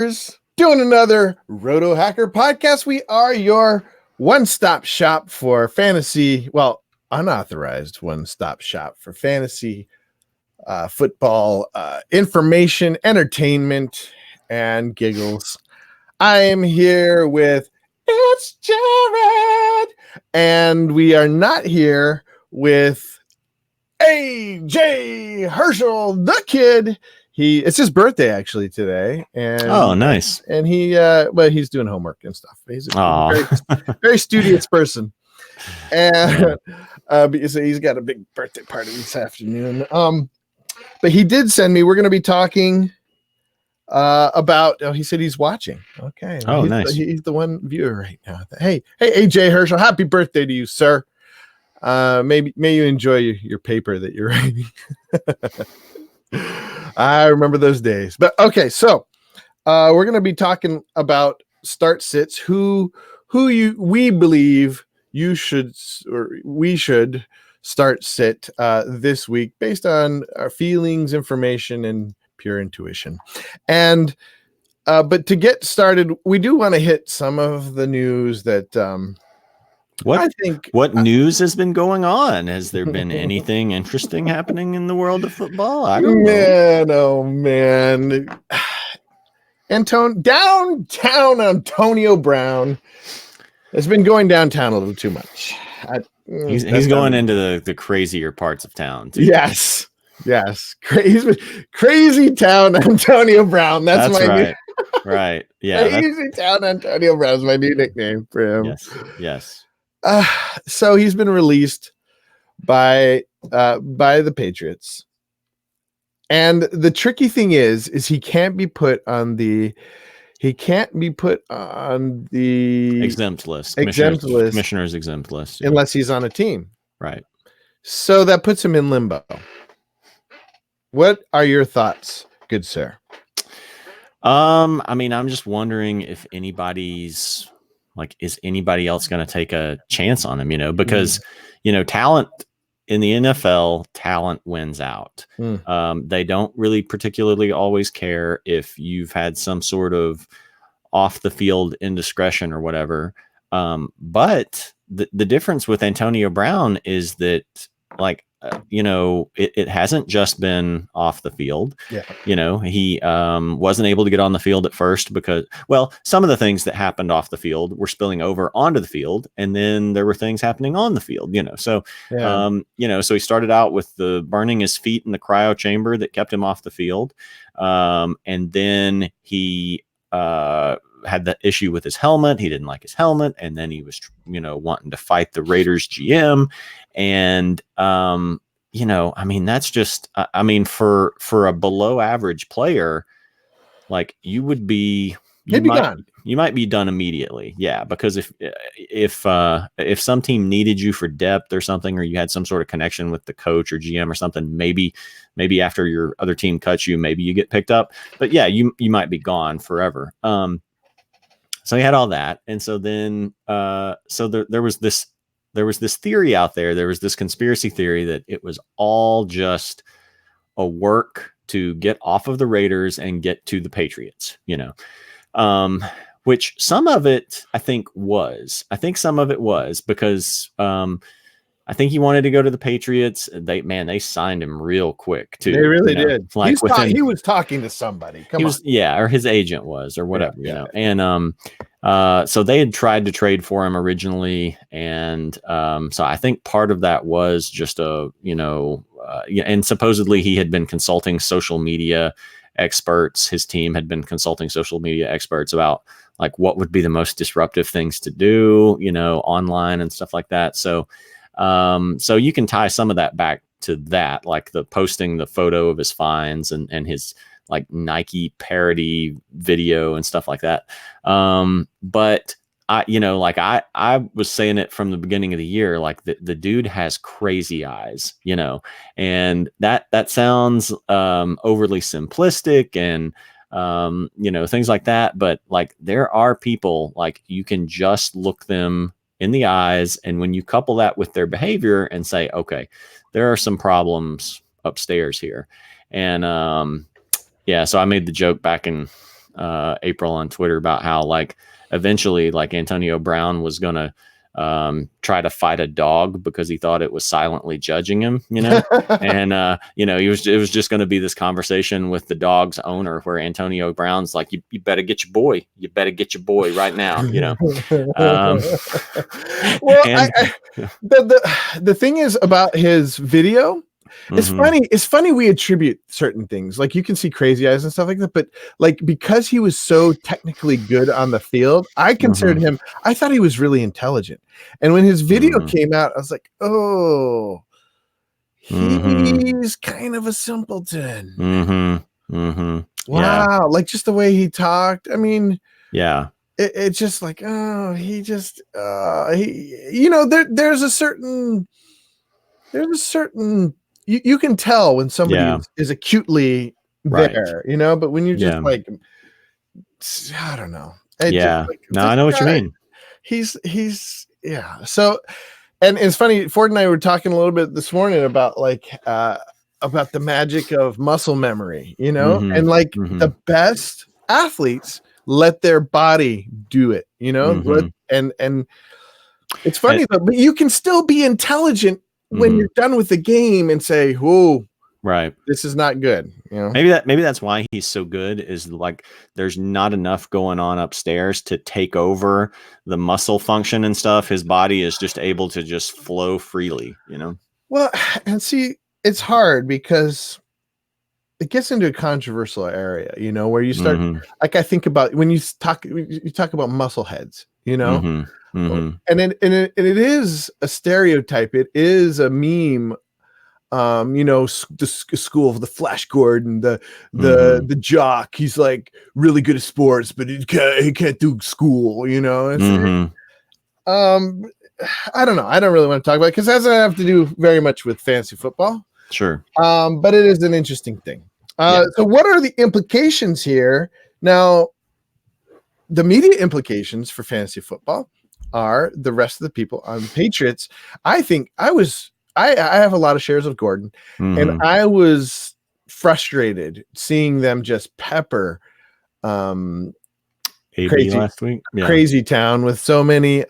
Doing another Rotohacker podcast. We are your one-stop shop for fantasy, well, unauthorized one-stop shop for fantasy football information, entertainment, and giggles. I am here with It's Jared, and we are not here with AJ Herschel, the kid. It's his birthday actually today, and nice. And he's doing homework and stuff. He's a very studious person, and so he's got a big birthday party this afternoon. But he did send me. We're going to be talking about. Oh, he said he's watching. Okay. Nice. He's the one viewer right now. Hey, AJ Herschel, happy birthday to you, sir. May you enjoy your paper that you're writing. I remember those days. But okay, so we're going to be talking about start sits. We believe we should start sit this week based on our feelings, information, and pure intuition. And but to get started, we do want to hit some of the news that. What news has been going on? Has there been anything interesting happening in the world of football? I don't know. Oh man. Downtown Antonio Brown has been going downtown a little too much. He's going into the crazier parts of town too. Yes. Crazy town Antonio Brown. That's my right. Right. Yeah. Crazy town Antonio Brown is my new nickname for him. Yes. So he's been released by the Patriots, and the tricky thing is he can't be put on the exempt list, commissioner's exempt list, unless he's on a team, right? So that puts him in limbo. What are your thoughts, good sir? I mean, I'm just wondering if is anybody else going to take a chance on him, because, talent in the NFL, talent wins out. They don't really particularly always care if you've had some sort of off the field indiscretion or whatever. But the difference with Antonio Brown is that it hasn't just been off the field. Yeah. He wasn't able to get on the field at first because, some of the things that happened off the field were spilling over onto the field. And then there were things happening on the field, so, so he started out with the burning his feet in the cryo chamber that kept him off the field. And then he, had the issue with his helmet. He didn't like his helmet. And then he was, wanting to fight the Raiders GM. And, that's just, for a below average player, you would be, you might be done immediately. Yeah. Because if some team needed you for depth or something, or you had some sort of connection with the coach or GM or something, maybe after your other team cuts you, maybe you get picked up, but yeah, you might be gone forever. So he had all that. And so then, there was this theory out there. There was this conspiracy theory that it was all just a work to get off of the Raiders and get to the Patriots, which some of it I think some of it was because, I think he wanted to go to the Patriots. They signed him real quick too. They really did. He was talking to somebody. Or his agent was, or whatever, And so they had tried to trade for him originally, and so I think part of that was just and supposedly he had been consulting social media experts. His team had been consulting social media experts about what would be the most disruptive things to do, online and stuff like that. So you can tie some of that back to that, like the posting the photo of his fines and his Nike parody video and stuff like that. But I was saying it from the beginning of the year, the dude has crazy eyes, and that sounds overly simplistic and things like that. But there are people you can just look them in the eyes. And when you couple that with their behavior and say, okay, there are some problems upstairs here. And, so I made the joke back in April on Twitter about how like eventually like Antonio Brown was going to try to fight a dog because he thought it was silently judging him, and it was just going to be this conversation with the dog's owner where Antonio Brown's like, you better get your boy right now, Well, the thing is about his video, it's funny we attribute certain things, like you can see crazy eyes and stuff like that, but like because he was so technically good on the field, I considered him, I thought he was really intelligent. And when his video came out, I was like, oh, he's kind of a simpleton. Wow, like just the way he talked. I mean, it's just like, oh, he just there's a certain you can tell when somebody is acutely there, but when you're just like, I don't know. I know what you mean. He's So, and it's funny, Ford and I were talking a little bit this morning about about the magic of muscle memory, and like the best athletes let their body do it, and it's funny though, but you can still be intelligent when you're done with the game and say, whoa, right, this is not good. Maybe that's why he's so good, is like there's not enough going on upstairs to take over the muscle function and stuff. His body is just able to just flow freely, Well, and see, it's hard because it gets into a controversial area, where you start, like I think about when you talk about muscle heads, and it is a stereotype. It is a meme. The school of the Flash Gordon, the jock. He's like really good at sports, but he can't do school. I don't know. I don't really want to talk about it because it doesn't have to do very much with fantasy football. Sure. But it is an interesting thing. So what are the implications here? Now, the media implications for fantasy football are the rest of the people on the Patriots. I think I have a lot of shares of Gordon, and I was frustrated seeing them just pepper crazy last week. Crazy town with so many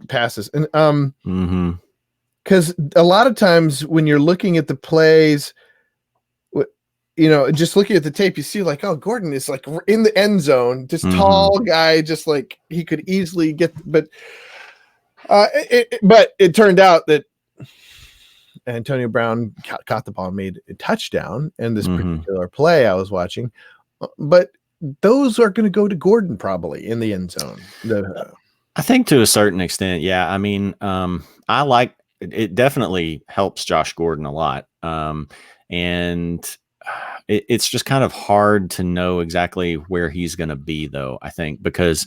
passes, and because a lot of times when you're looking at the plays, just looking at the tape, you see like, oh, Gordon is like in the end zone, this tall guy, just like he could easily get, but it turned out that Antonio Brown caught the ball and made a touchdown in this particular play I was watching, but those are going to go to Gordon probably in the end zone. I think to a certain extent, yeah. I mean, I like it. Definitely helps Josh Gordon a lot, and it's just kind of hard to know exactly where he's going to be, though, I think, because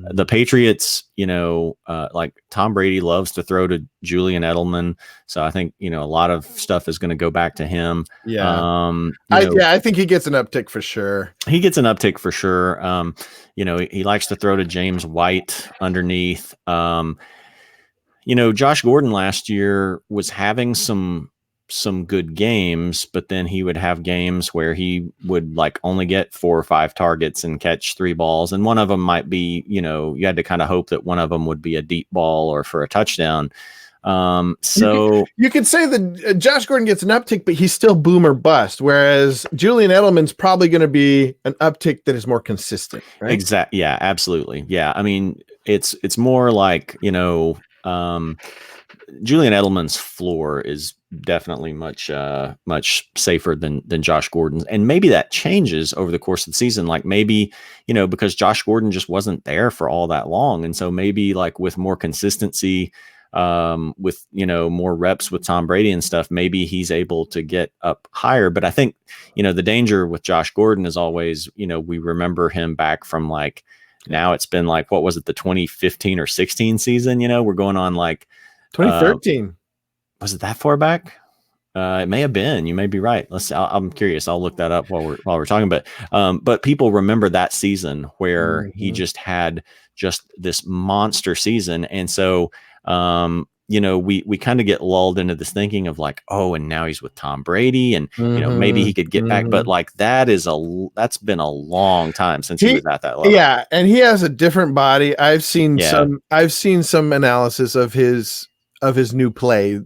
the Patriots, like Tom Brady loves to throw to Julian Edelman. So I think, a lot of stuff is going to go back to him. Yeah. I think he gets an uptick for sure. He gets an uptick for sure. He likes to throw to James White underneath. Josh Gordon last year was having some good games, but then he would have games where he would like only get 4 or 5 targets and catch 3 balls. And one of them might be, you had to kind of hope that one of them would be a deep ball or for a touchdown. So you could say that Josh Gordon gets an uptick, but he's still boom or bust. Whereas Julian Edelman's probably going to be an uptick that is more consistent. Right? Exactly. Yeah, absolutely. Yeah. I mean, it's more like, Julian Edelman's floor is definitely much safer than Josh Gordon's, and maybe that changes over the course of the season. Like maybe because Josh Gordon just wasn't there for all that long, and so maybe like with more consistency, with more reps with Tom Brady and stuff, maybe he's able to get up higher. But I think the danger with Josh Gordon is always we remember him back from like now it's been like what was it, the 2015 or 16 season? We're going on like 2013. Was it that far back? It may have been. You may be right. I'm curious. I'll look that up while we're talking. But people remember that season where he just had just this monster season, and so we kind of get lulled into this thinking of like, oh, and now he's with Tom Brady, and maybe he could get back, but like that's been a long time since he was at that level. Yeah, and he has a different body. I've seen some analysis of his new play,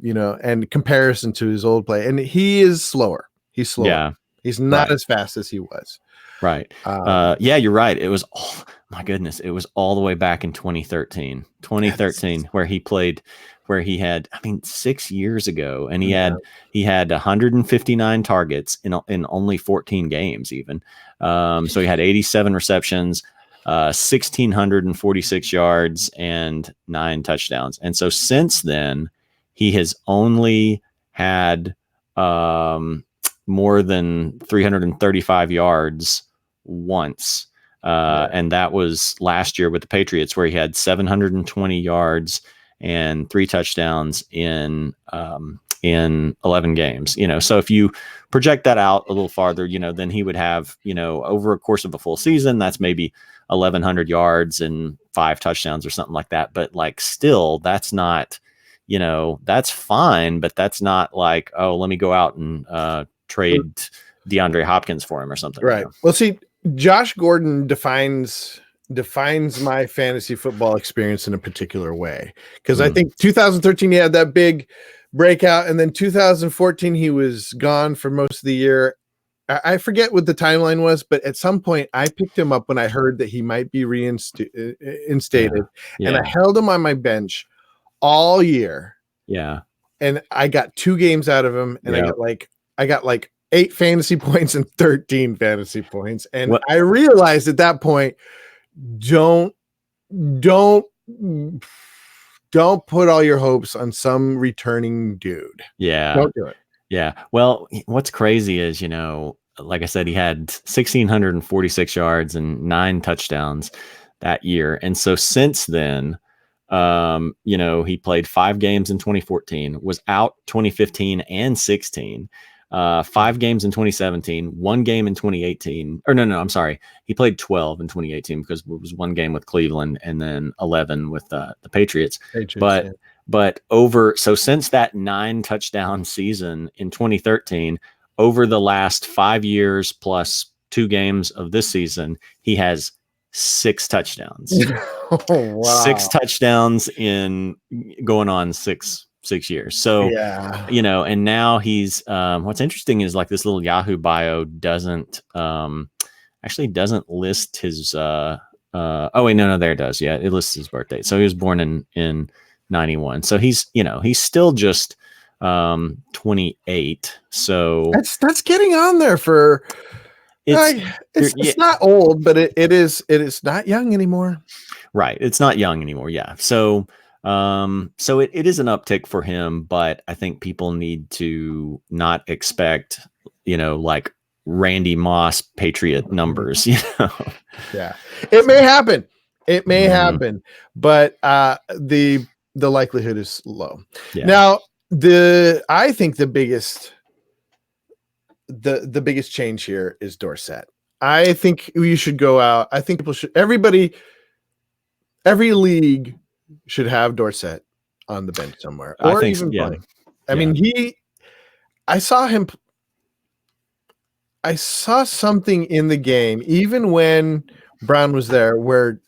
and comparison to his old play, and he is slower. He's slower. Yeah. He's not as fast as he was. Right. Yeah, you're right. It was, oh my goodness, it was all the way back in 2013, where he played, where he had, 6 years ago, and he had 159 targets in only 14 games even. So he had 87 receptions, 1,646 yards and 9 touchdowns. And so since then, he has only had more than 335 yards once. And that was last year with the Patriots, where he had 720 yards and 3 touchdowns in 11 games. So if you project that out a little farther, then he would have, over a course of a full season, that's maybe 1,100 yards and 5 touchdowns or something like that. But like, still, that's not, that's fine, but that's not like, oh, let me go out and trade DeAndre Hopkins for him or something. Right. Well, see, Josh Gordon defines my fantasy football experience in a particular way, because I think 2013 he had that big breakout, and then 2014 he was gone for most of the year. I forget what the timeline was, but at some point I picked him up when I heard that he might be reinstated, and I held him on my bench all year. Yeah, and I got 2 games out of him, and I got like 8 fantasy points and 13 fantasy points. And I realized at that point, don't put all your hopes on some returning dude. Yeah. Don't do it. Yeah. Well, what's crazy is, like I said, he had 1,646 yards and 9 touchdowns that year. And so since then, he played 5 games in 2014, was out 2015 and 16. 5 games in 2017, 1 game in 2018, or no, I'm sorry. He played 12 in 2018 because it was 1 game with Cleveland and then 11 with the Patriots. But so since that 9 touchdown season in 2013, over the last 5 years plus 2 games of this season, he has 6 touchdowns. Oh, wow. 6 touchdowns in going on 6 years. So, and now he's, what's interesting is like this little Yahoo bio doesn't list his, oh wait, no, there it does. Yeah. It lists his birthday. So he was born in 91. So he's still just, 28. So that's getting on there for, it's not old, but it is not young anymore. Right. It's not young anymore. Yeah. So it is an uptick for him, but I think people need to not expect, like Randy Moss Patriot numbers, Yeah, it may happen. It may happen, but the likelihood is low. Yeah. Now, I think the biggest change here is Dorsett. I think you should go out. I think every league should have Dorsett on the bench somewhere, or even playing. I mean, I saw something in the game, even when Brown was there, where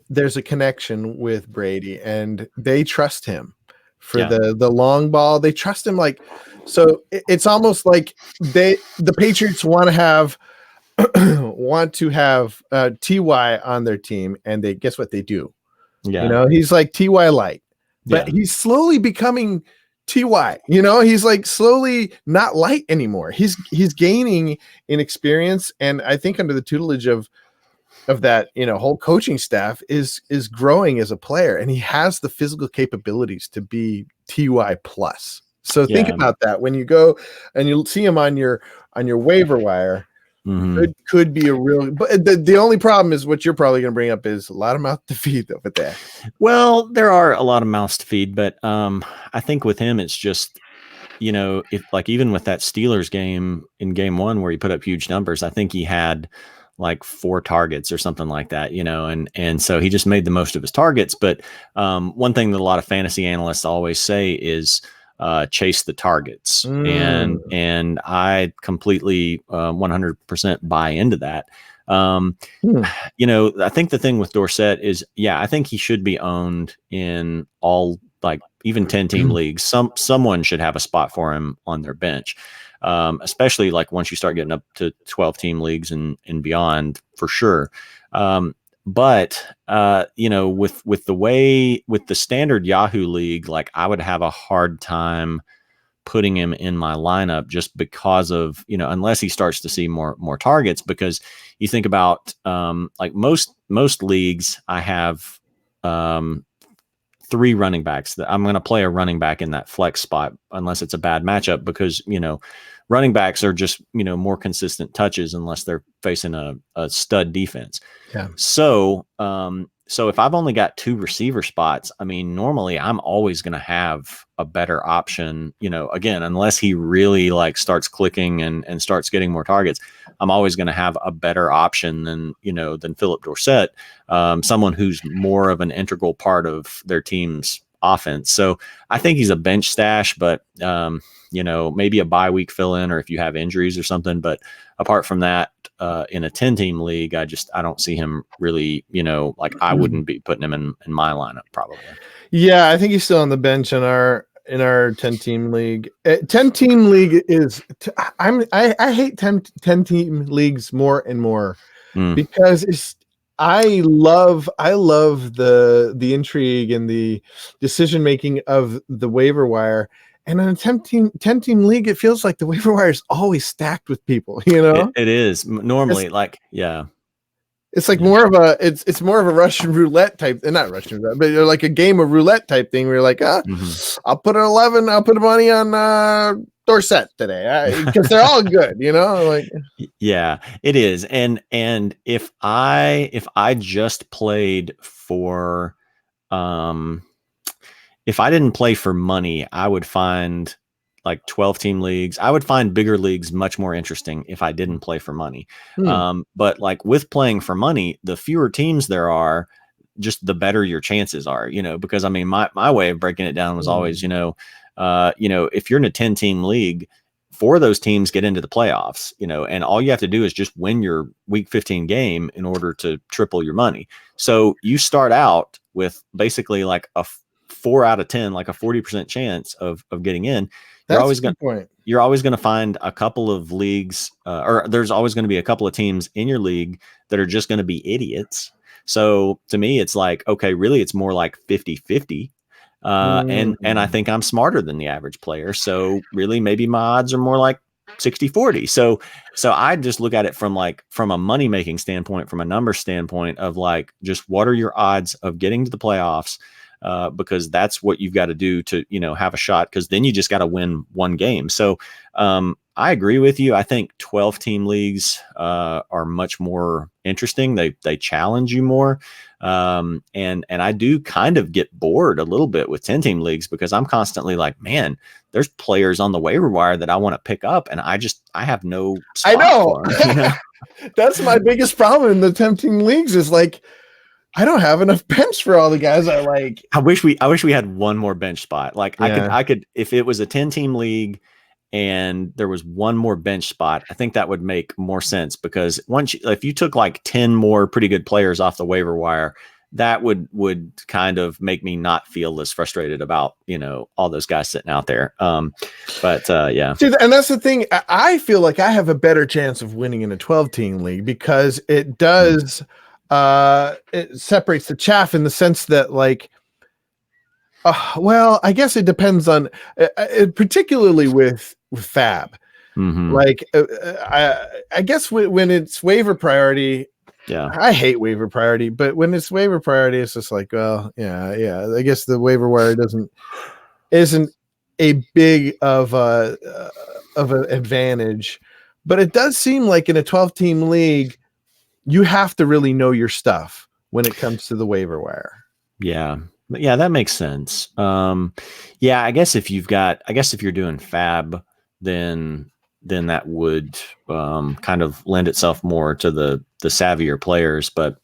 there's a connection with Brady, and they trust him for the long ball. They trust him, so it's almost like the Patriots want to have TY on their team, and they guess what they do. Yeah, he's like TY light, but he's slowly becoming TY. He's like slowly not light anymore. He's gaining in experience, and I think under the tutelage of that whole coaching staff is growing as a player, and he has the physical capabilities to be TY plus. So think about that when you go and you'll see him on your waiver wire. Could be a real, but the only problem is what you're probably going to bring up is a lot of mouth to feed over there. Well, there are a lot of mouths to feed, but I think with him, it's just, if like even with that Steelers game in game 1 where he put up huge numbers, I think he had like 4 targets or something like that, and so he just made the most of his targets. But one thing that a lot of fantasy analysts always say is chase the targets, and I completely 100% buy into that. I think the thing with Dorsett is, I think he should be owned in all, like, even 10-team leagues. Someone should have a spot for him on their bench, especially like once you start getting up to 12-team leagues and beyond, for sure. But with the standard Yahoo league, like, I would have a hard time putting him in my lineup just because of, unless he starts to see more targets, because you think about like most leagues, I have 3 running backs that I'm going to play a running back in that flex spot unless it's a bad matchup, because, running backs are just, more consistent touches unless they're facing a stud defense. Yeah. So if I've only got 2 receiver spots, I mean, normally I'm always going to have a better option, again, unless he really like starts clicking and starts getting more targets, I'm always going to have a better option than Philip Dorsett, someone who's more of an integral part of their team's offense. So I think he's a bench stash, but maybe a bye week fill in, or if you have injuries or something. But apart from that, in a 10-team league, I don't see him really, like, I wouldn't be putting him in my lineup probably. Yeah, I think he's still on the bench in our 10-team league. 10-team league is I hate 10-team leagues more and more because I love the intrigue and the decision making of the waiver wire. And in a 10-team league, it feels like the waiver wire is always stacked with people, It is normally it's like more of a it's more of a Russian roulette type, not Russian roulette, but like a game of roulette type thing where you're like, I'll put an 11, I'll put money on Dorsett today because they're all good, like. Yeah, it is. And if I just played for if I didn't play for money, I would find like 12-team leagues. I would find bigger leagues much more interesting if I didn't play for money. But like with playing for money, the fewer teams there are, just the better your chances are, because I mean, my way of breaking it down was always, if you're in a 10-team league, 4 of those teams get into the playoffs, and all you have to do is just win your week 15 game in order to triple your money. So you start out with basically like a 4 out of 10, like a 40% chance of getting in. You're always going to find a couple of leagues, or there's always going to be a couple of teams in your league that are just going to be idiots. So to me, it's like, okay, really, it's more like 50-50. And I think I'm smarter than the average player. So really, maybe my odds are more like 60-40. So I just look at it from a money making standpoint, from a number standpoint of like, just what are your odds of getting to the playoffs? Because that's what you've got to do to, have a shot, because then you just got to win one game. So I agree with you. I think 12-team leagues are much more interesting. They challenge you more. And I do kind of get bored a little bit with 10-team leagues, because I'm constantly like, man, there's players on the waiver wire that I want to pick up, and I have no spot. I know. For them, That's my biggest problem in the 10-team leagues is like, I don't have enough bench for all the guys I like. I wish we had one more bench spot. Like, I could, if it was a 10-team league and there was one more bench spot, I think that would make more sense, because if you took like 10 more pretty good players off the waiver wire, that would kind of make me not feel as frustrated about, all those guys sitting out there. Yeah. See, and that's the thing. I feel like I have a better chance of winning in a 12-team league because it does, it separates the chaff in the sense that, like, well, I guess it depends on, particularly with Fab. Like, I guess when it's waiver priority, I hate waiver priority, but when it's waiver priority, it's just like, well, yeah. I guess the waiver wire isn't a big of an advantage, but it does seem like in a 12-team league, you have to really know your stuff when it comes to the waiver wire. Yeah, that makes sense. I guess if you're doing Fab, then then that would kind of lend itself more to the savvier players. But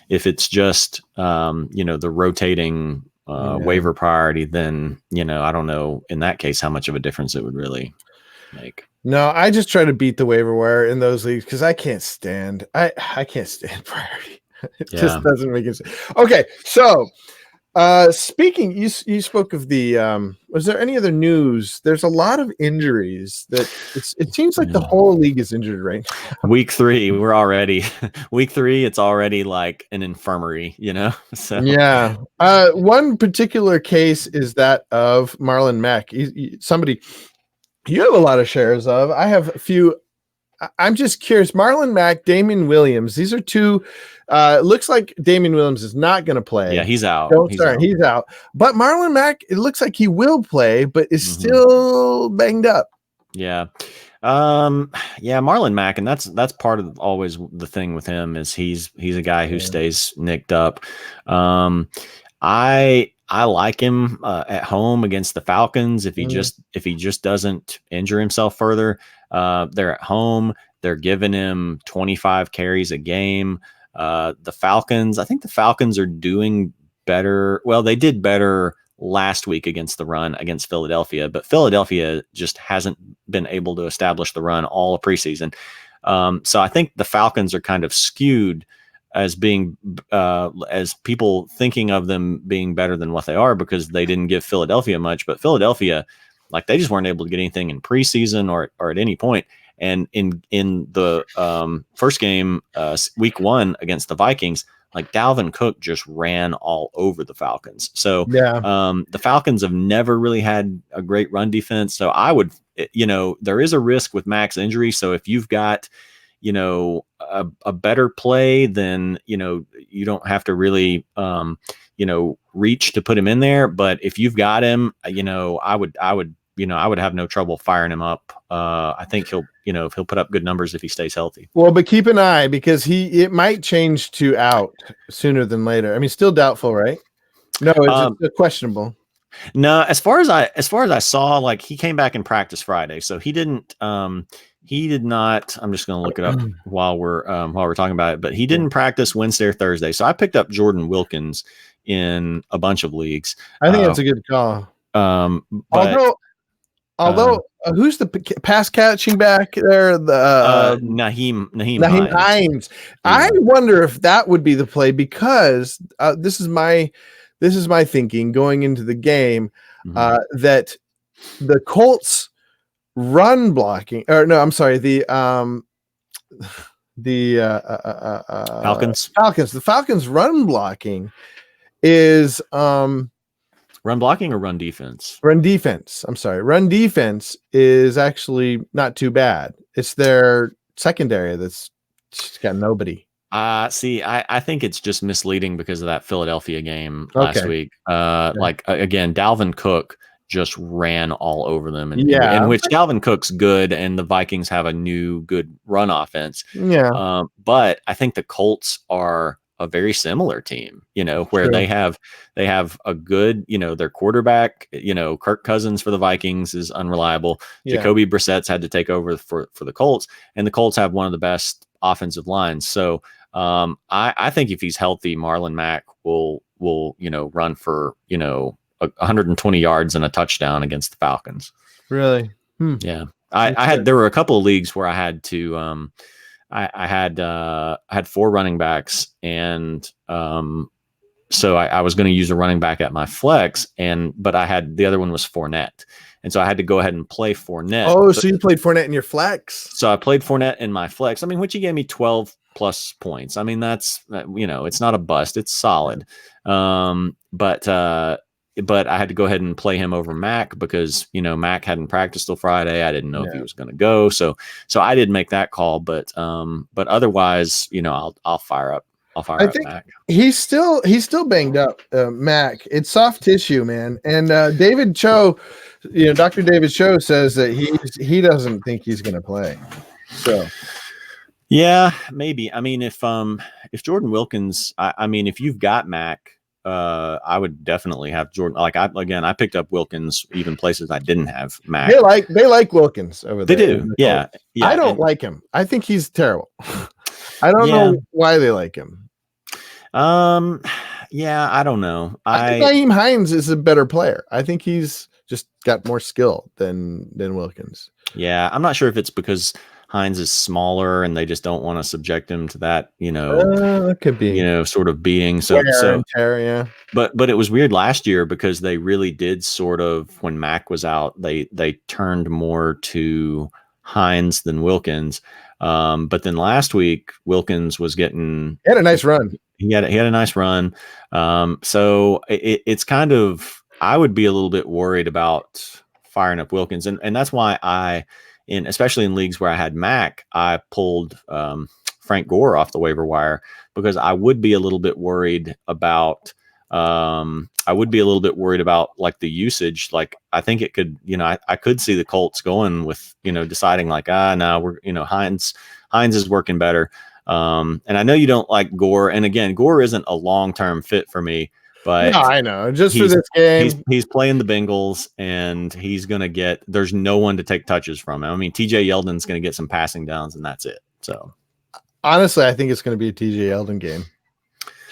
if it's just the rotating waiver priority, then I don't know in that case how much of a difference it would really make. No, I just try to beat the waiver wire in those leagues because I can't stand priority. It just doesn't make sense. Okay, so speaking, you spoke of the was there any other news? There's a lot of injuries that it seems like the whole league is injured right now. Week 3, we're already week 3, it's already like an infirmary, So yeah. One particular case is that of Marlon Mack. Somebody you have a lot of shares of. I have a few. I'm just curious. Marlon Mack, Damian Williams. These are two. Looks like Damian Williams is not going to play. Yeah, he's out. He's out. But Marlon Mack, it looks like he will play, but is still banged up. Yeah. Marlon Mack, and that's part of always the thing with him is he's a guy who stays nicked up. I like him at home against the Falcons if he just doesn't injure himself further. They're at home. They're giving him 25 carries a game. I think the Falcons are doing better. Well, they did better last week against the run against Philadelphia, but Philadelphia just hasn't been able to establish the run all of preseason. So I think the Falcons are kind of skewed as being as people thinking of them being better than what they are because they didn't give Philadelphia much, but Philadelphia, like they just weren't able to get anything in preseason or at any point. And in the first game, week 1 against the Vikings, like Dalvin Cook just ran all over the Falcons. So the Falcons have never really had a great run defense. So I would, there is a risk with Mack's injury. So if you've got, a better play, then, you don't have to really, reach to put him in there. But if you've got him, I would have no trouble firing him up. I think he'll put up good numbers if he stays healthy. Well, but keep an eye because it might change to out sooner than later. I mean, still doubtful, right? No, it's questionable. No, as far as I saw, like he came back in practice Friday, so he did not. I'm just going to look it up while we're talking about it. But he didn't practice Wednesday or Thursday. So I picked up Jordan Wilkins in a bunch of leagues. I think that's a good call. Although who's the pass catching back there? The Nyheim Hines. I wonder if that would be the play because this is my thinking going into the game that the Colts run blocking the Falcons run blocking is run blocking or run defense? Run defense. I'm sorry. Run defense is actually not too bad. It's their secondary that's just got nobody. See, I think it's just misleading because of that Philadelphia game last week. Again, Dalvin Cook just ran all over them, in which Dalvin Cook's good, and the Vikings have a new good run offense. Yeah, but I think the Colts are a very similar team, where they have a good, their quarterback, Kirk Cousins for the Vikings is unreliable. Jacoby Brissett's had to take over for the Colts, and the Colts have one of the best offensive lines. So I think if he's healthy, Marlon Mack will run for 120 yards and a touchdown against the Falcons. Really? Yeah. There were a couple of leagues where I had to I had 4 running backs, and so I was going to use a running back at my flex, but I had the other one was Fournette, and so I had to go ahead and play Fournette. Oh, so you played Fournette in your flex? So I played Fournette in my flex. I mean, which he gave me 12 plus points. I mean, that's it's not a bust; it's solid. But I had to go ahead and play him over Mac because, Mac hadn't practiced till Friday. I didn't know if he was going to go. So I did make that call, but otherwise, I'll fire up. I think Mac. He's still banged up, Mac. It's soft tissue, man. And David Cho, Dr. David Cho says that he doesn't think he's going to play. So. Yeah, maybe. I mean, if Jordan Wilkins, if you've got Mac, I would definitely have Jordan. Like I picked up Wilkins even places I didn't have Mac. They like Wilkins over They there. do. Yeah. I don't like him. I think he's terrible. I don't know why they like him. Yeah, I don't know. I think Nyheim Hines is a better player. I think he's just got more skill than Wilkins. Yeah, I'm not sure if it's because Hines is smaller and they just don't want to subject him to that, it could be, sort of beating. Yeah. But it was weird last year because they really did sort of, when Mac was out, they turned more to Hines than Wilkins. But then last week Wilkins was getting, he had a nice run. He had a nice run. So it's kind of, I would be a little bit worried about firing up Wilkins, and that's why especially in leagues where I had Mac, I pulled Frank Gore off the waiver wire because I would be a little bit worried about. Like the usage. Like I think it could, I could see the Colts going with, deciding like, no, we're, Hines is working better. And I know you don't like Gore, and again, Gore isn't a long-term fit for me. But no, I know, just for this game, he's playing the Bengals, and he's gonna get. There's no one to take touches from him. I mean, TJ Yeldon's gonna get some passing downs, and that's it. So, honestly, I think it's gonna be a TJ Yeldon game.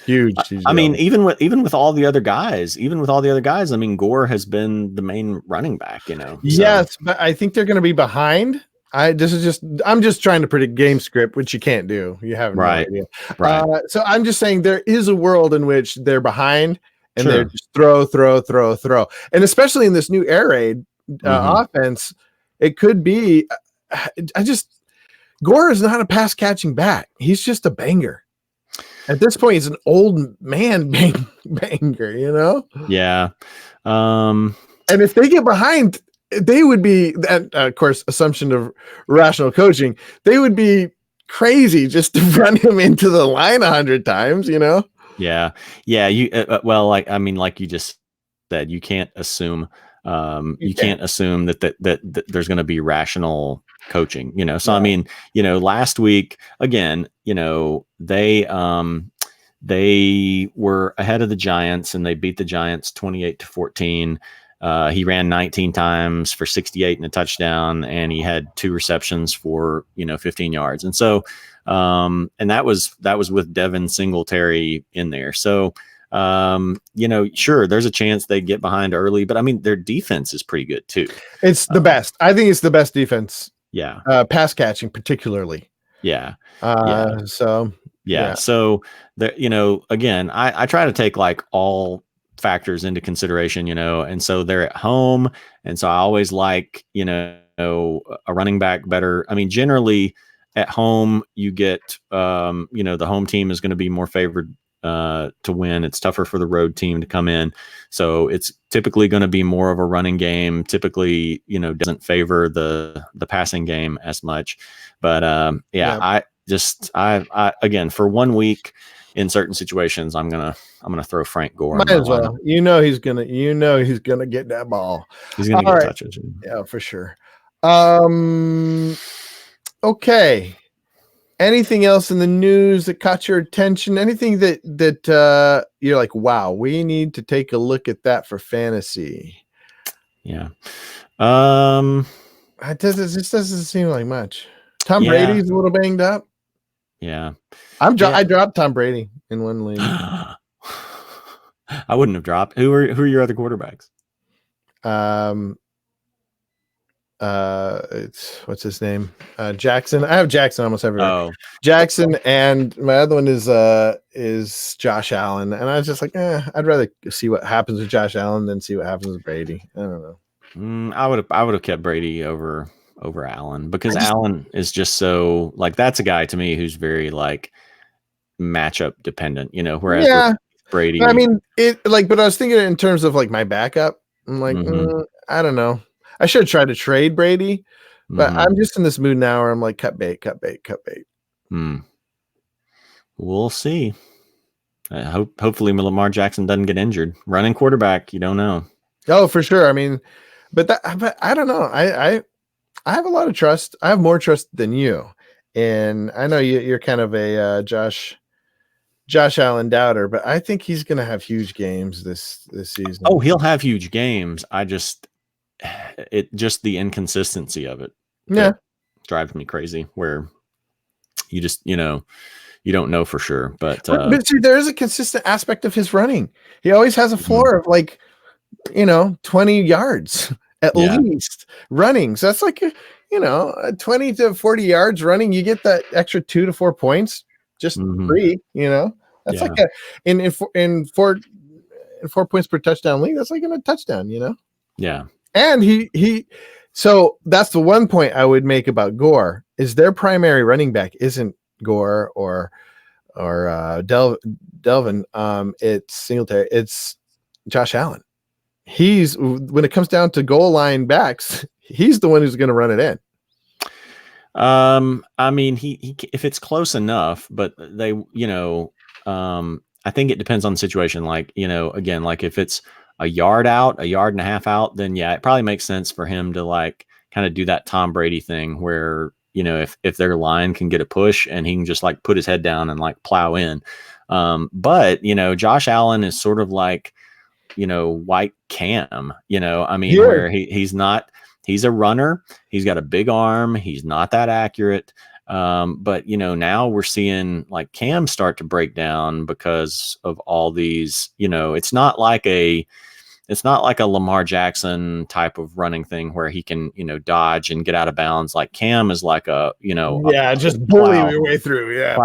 Huge. I mean, even with all the other guys, I mean, Gore has been the main running back. So. Yes, but I think they're gonna be behind. I'm just trying to predict game script, which you can't do. You have no idea. Right. So I'm just saying there is a world in which they're behind and Sure. they're just throw. And especially in this new air raid offense, it could be, Gore is not a pass catching back. He's just a banger. At this point, he's an old man banger, Yeah. And if they get behind, they would be, of course, assumption of rational coaching. They would be crazy just to run him into the line 100 times, Yeah. You like you just said, you can't assume. You can't assume that there's going to be rational coaching. So I mean, last week again, they were ahead of the Giants and they beat the Giants 28-14. He ran 19 times for 68 and a touchdown, and he had 2 receptions for 15 yards. And so, and that was with Devin Singletary in there. So, sure, there's a chance they get behind early, but I mean, their defense is pretty good too. It's the best. I think it's the best defense. Yeah. Pass catching, particularly. Yeah. So there, again, I try to take like all factors into consideration, and so they're at home, and so I always like a running back better. I mean, generally at home you get the home team is going to be more favored to win. It's tougher for the road team to come in, so it's typically going to be more of a running game. Typically, doesn't favor the passing game as much. But I again, for 1 week in certain situations, I'm gonna throw Frank Gore. Might as well. He's gonna get that ball. He's gonna get touches. Yeah, for sure. Okay. Anything else in the news that caught your attention? Anything that you're like, wow, we need to take a look at that for fantasy? Yeah. It just doesn't seem like much. Tom Brady's a little banged up. Yeah. I dropped Tom Brady in one league. I wouldn't have dropped. Who are your other quarterbacks? It's what's his name? Jackson. I have Jackson almost everywhere. Oh. Jackson, and my other one is Josh Allen. And I was just like, I'd rather see what happens with Josh Allen than see what happens with Brady. I don't know. I would have kept Brady over Allen, because Allen is just so, like, that's a guy to me who's very like matchup dependent, whereas Brady, I mean, but I was thinking in terms of like my backup. I'm like, I don't know. I should try to trade Brady, but I'm just in this mood now where I'm like, cut bait. We'll see. Hopefully Lamar Jackson doesn't get injured. Running quarterback, you don't know. Oh, for sure. I mean, but I don't know. I have a lot of trust. I have more trust than you, and I know you're kind of a Josh Josh Allen doubter, but I think he's going to have huge games this season. Oh, he'll have huge games. Just the inconsistency of it. Yeah. Drives me crazy where you just, you don't know for sure, but see, there is a consistent aspect of his running. He always has a floor of like, 20 yards at least running. So that's like, 20 to 40 yards running. You get that extra 2 to 4 points, just free, that's like in 4 points per touchdown league. That's like in a touchdown, Yeah. And so that's the one point I would make about Gore is their primary running back isn't Gore or Delvin. It's Singletary. It's Josh Allen. When it comes down to goal line backs, he's the one who's going to run it in. I mean, he if it's close enough, but they, I think it depends on the situation. Like, again, like if it's a yard out, a yard and a half out, then yeah, it probably makes sense for him to like kind of do that Tom Brady thing where, if their line can get a push and he can just like put his head down and like plow in. But Josh Allen is sort of like, white Cam, where he's a runner. He's got a big arm. He's not that accurate. But now we're seeing like Cam start to break down because of all these, it's not like a Lamar Jackson type of running thing where he can, dodge and get out of bounds. Like Cam is like just bully your way through. Yeah.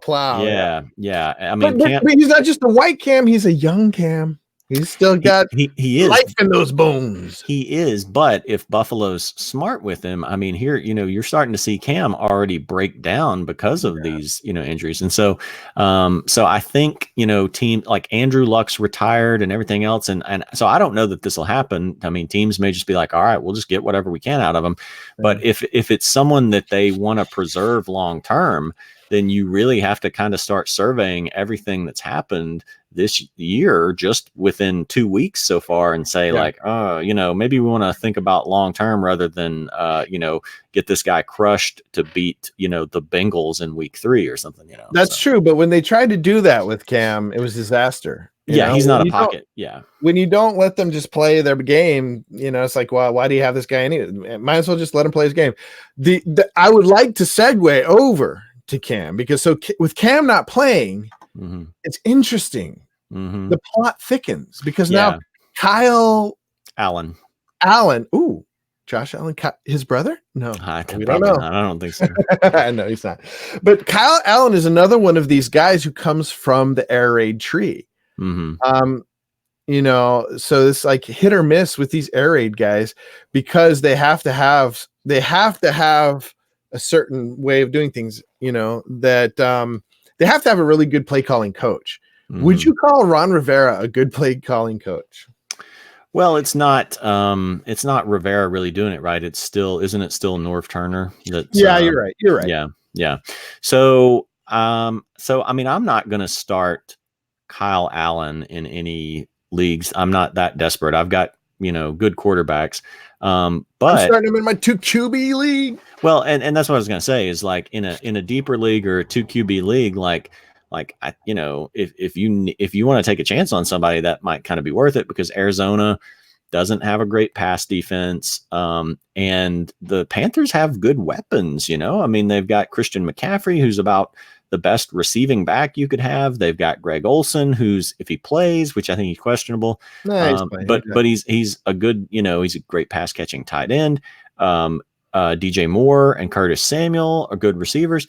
Plow. Yeah. I mean, but he's not just a white Cam. He's a young Cam. He's still got he is life in those bones. He is, but if Buffalo's smart with him, I mean, here, you're starting to see Cam already break down because of these, injuries. And so, I think, team like Andrew Luck's retired and everything else. And so I don't know that this will happen. I mean, teams may just be like, all right, we'll just get whatever we can out of them. But if it's someone that they want to preserve long-term, then you really have to kind of start surveying everything that's happened this year just within 2 weeks so far and say maybe we want to think about long term rather than get this guy crushed to beat the Bengals in week 3 or something. That's true, but when they tried to do that with Cam, it was disaster. He's not a pocket. When you don't let them just play their game, it's like, well, why do you have this guy anyway? Might as well just let him play his game. I would like to segue over to Cam because with Cam not playing, it's interesting. The plot thickens because now Kyle Allen. Ooh, Josh Allen, his brother? No, we don't know. I don't think so. No, he's not. But Kyle Allen is another one of these guys who comes from the air raid tree. So it's like hit or miss with these air raid guys because they have to have a certain way of doing things, that they have to have a really good play calling coach. Would you call Ron Rivera a good play calling coach? Well, it's not Rivera really doing it right. Isn't it still Norv Turner? You're right. Yeah. So I mean, I'm not going to start Kyle Allen in any leagues. I'm not that desperate. I've got, good quarterbacks. But I'm starting him in my 2 QB league. Well, and that's what I was going to say is like in a deeper league or a 2 QB league, if you want to take a chance on somebody, that might kind of be worth it because Arizona doesn't have a great pass defense. And the Panthers have good weapons, I mean, they've got Christian McCaffrey, who's about the best receiving back you could have. They've got Greg Olsen, who's, if he plays, which I think he's questionable, but he's a good, he's a great pass catching tight end. DJ Moore and Curtis Samuel are good receivers.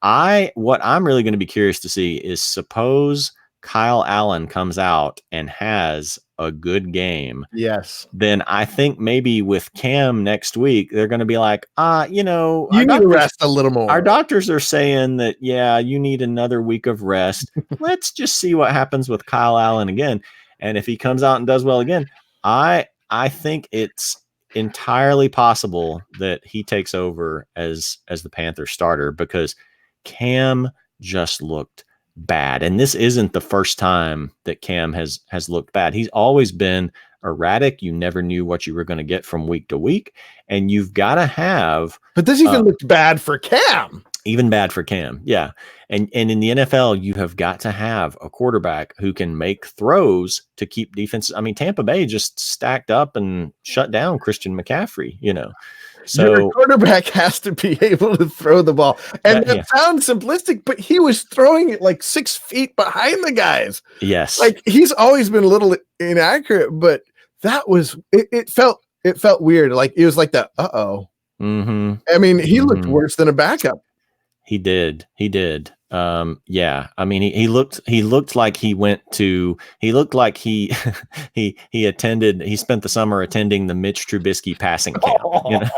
What I'm really going to be curious to see is suppose Kyle Allen comes out and has a good game. Yes. Then I think maybe with Cam next week, they're going to be like, you need to rest a little more. Our doctors are saying that, you need another week of rest. Let's just see what happens with Kyle Allen again. And if he comes out and does well again, I think it's entirely possible that he takes over as the Panther starter because Cam just looked bad. And this isn't the first time that Cam has looked bad. He's always been erratic. You never knew what you were going to get from week to week. And you've got to have. But this even looked bad for Cam. Even bad for Cam. Yeah. And in the NFL, you have got to have a quarterback who can make throws to keep defense. I mean, Tampa Bay just stacked up and shut down Christian McCaffrey, you know. Your So quarterback has to be able to throw the ball. And that sounds simplistic, but he was throwing it like 6 feet behind the guys. Yes. Like he's always been a little inaccurate, but that was it felt weird. Like it was like that, uh-oh. Mm-hmm. I mean, he looked worse than a backup. He did. Yeah. I mean, he looked like he spent the summer attending the Mitch Trubisky passing camp, you know?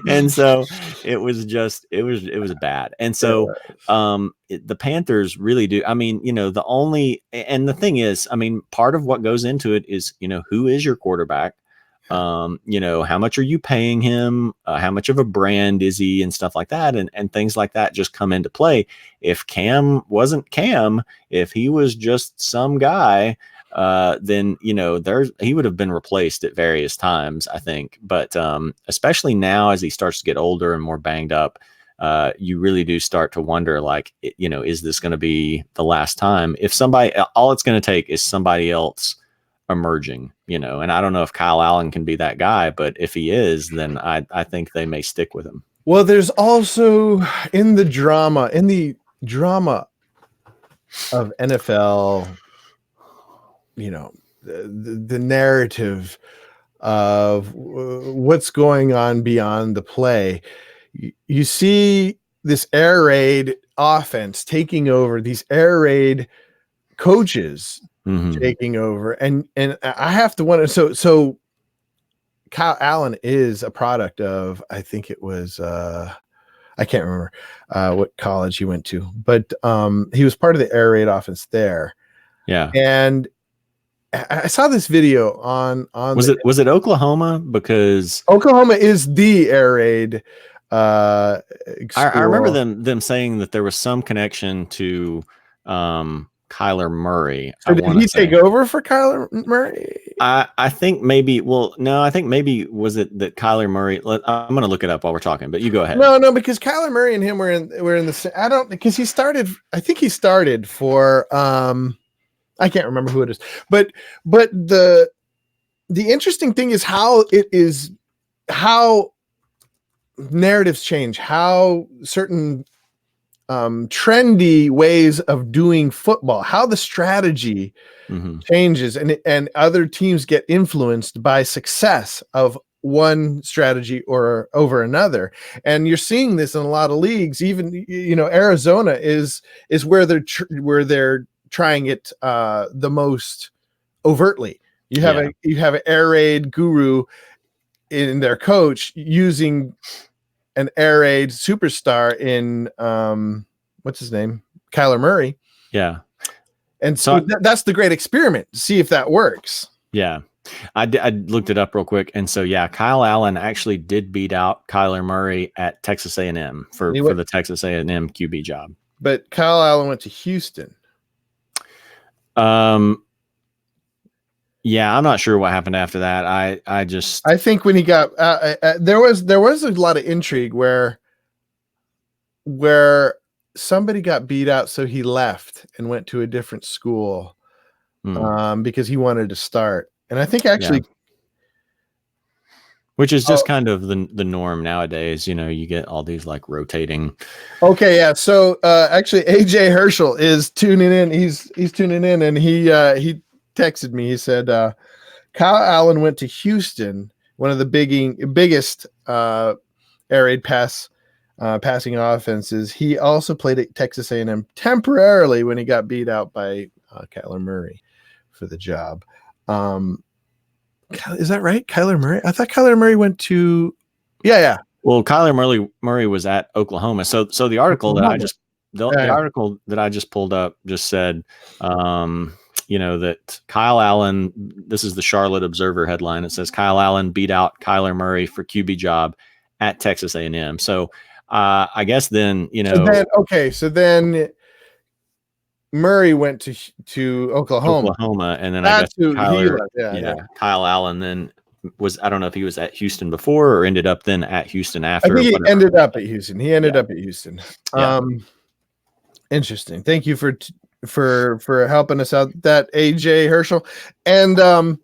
And so it was bad. And so, the Panthers really do. I mean, you know, the thing is, I mean, part of what goes into it is, you know, who is your quarterback? You know, how much are you paying him? How much of a brand is he and stuff like that? And things like that just come into play. If Cam wasn't Cam, if he was just some guy, then, you know, he would have been replaced at various times, I think. But especially now as he starts to get older and more banged up, you really do start to wonder, like, you know, is this going to be the last time? If all it's going to take is somebody else emerging, you know, and I don't know if Kyle Allen can be that guy, but if he is, then I think they may stick with him. Well, there's also in the drama of NFL, you know, the narrative of what's going on beyond the play. You see this air raid offense taking over, these air raid coaches taking over, and I have to wonder. So Kyle Allen is a product of, I think it was I can't remember what college he went to, but he was part of the air raid offense there. Yeah, and I saw this video on was it Oklahoma? Because Oklahoma is the air raid. I remember them saying that there was some connection to Kyler Murray. So did he take over for Kyler Murray? I think maybe. Well, no, I think maybe was it that Kyler Murray. I'm going to look it up while we're talking, but you go ahead. No, because Kyler Murray and him were in the. I don't, because he started. I think he started for. I can't remember who it is, but the interesting thing is how narratives change, how certain trendy ways of doing football, how the strategy changes, and other teams get influenced by success of one strategy or over another. And you're seeing this in a lot of leagues. Even, you know, Arizona is where they're trying it the most overtly. You have an air raid guru in their coach using an air raid superstar in what's his name, Kyler Murray. Yeah, and so that's the great experiment to see if that works. Yeah, I looked it up real quick, and so yeah, Kyle Allen actually did beat out Kyler Murray at Texas A&M for the Texas A&M QB job. But Kyle Allen went to Houston. Yeah, I'm not sure what happened after that. I think when he got there was a lot of intrigue where somebody got beat out, so he left and went to a different school because he wanted to start. And I think actually, which is just kind of the norm nowadays. You know, you get all these like rotating. Okay, yeah. So actually, AJ Herschel is tuning in. He's tuning in, and he texted me. He said Kyle Allen went to Houston, one of the biggest air raid passing offenses. He also played at Texas A&M temporarily when he got beat out by Kyler Murray for the job. Is that right? Kyler Murray? I thought Kyler Murray went to yeah. Well, Kyler Murray was at Oklahoma. So the article that article that I just pulled up just said you know, that Kyle Allen, this is the Charlotte Observer headline. It says Kyle Allen beat out Kyler Murray for QB job at Texas A&M. So I guess then, you know. So then Murray went to Oklahoma. And then I guess Kyle Allen then I don't know if he was at Houston before or ended up then at Houston after. I think he ended up at Houston. Yeah. Interesting. Thank you for helping us out, that AJ Herschel. And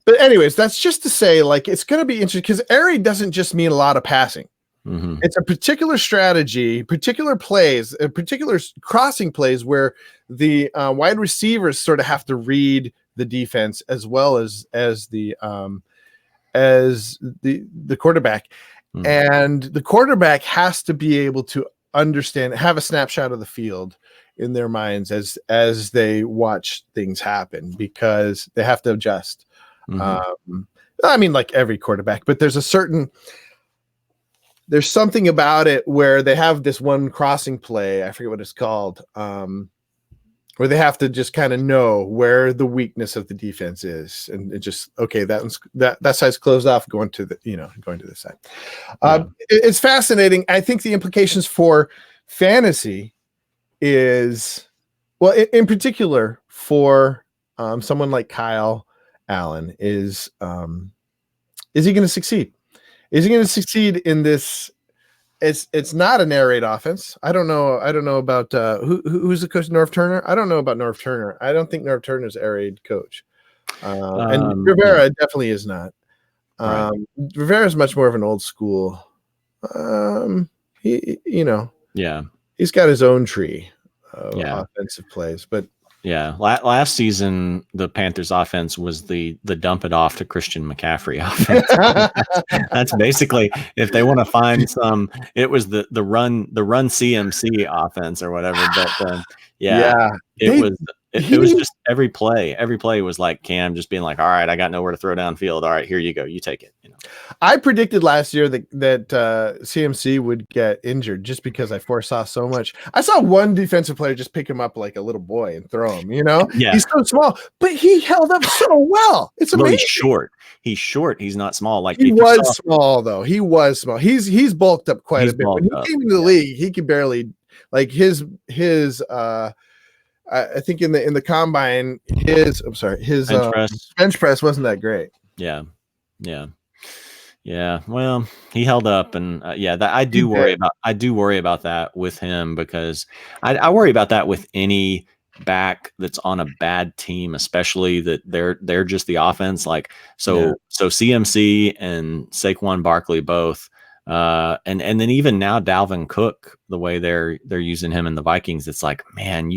but anyways, that's just to say, like, it's going to be interesting because airy doesn't just mean a lot of passing. Mm-hmm. It's a particular strategy, particular plays, particular crossing plays where the wide receivers sort of have to read the defense as well as the quarterback. Mm-hmm. And the quarterback has to be able to understand, have a snapshot of the field in their minds as they watch things happen, because they have to adjust. Mm-hmm. I mean, like every quarterback, but there's something about it where they have this one crossing play, I forget what it's called, where they have to just kind of know where the weakness of the defense is, and it just, okay, that side's closed off, going to this side. It's fascinating. I think the implications for fantasy is, well, in particular for someone like Kyle Allen, is he going to succeed? Is he going to succeed in this? It's not an air raid offense. I don't know about who's the coach. Norv Turner. I don't know about Norv Turner. I don't think Norv Turner's air raid coach. And Rivera definitely is not. Right. Rivera is much more of an old school. He's got his own tree of offensive plays, but. Yeah, last season the Panthers' offense was the dump it off to Christian McCaffrey offense. That's basically, if they want to find some, it was the run CMC offense or whatever. But it was just every play was like Cam just being like, all right, I got nowhere to throw downfield. All right, here you go, you take it. I predicted last year that CMC would get injured just because I foresaw so much. I saw one defensive player just pick him up like a little boy and throw him. Yeah. He's so small, but he held up so well. It's amazing. He's short. He's not small. Like he was small though. He was small. He's bulked up quite a bit. When he came into the league, he could barely, like his I think in the combine, his bench press wasn't that great. Yeah. Well, he held up, and I do worry about that with him, because I worry about that with any back that's on a bad team, especially that they're just the offense. Like so CMC and Saquon Barkley both, and then even now Dalvin Cook, the way they're using him in the Vikings, it's like, man,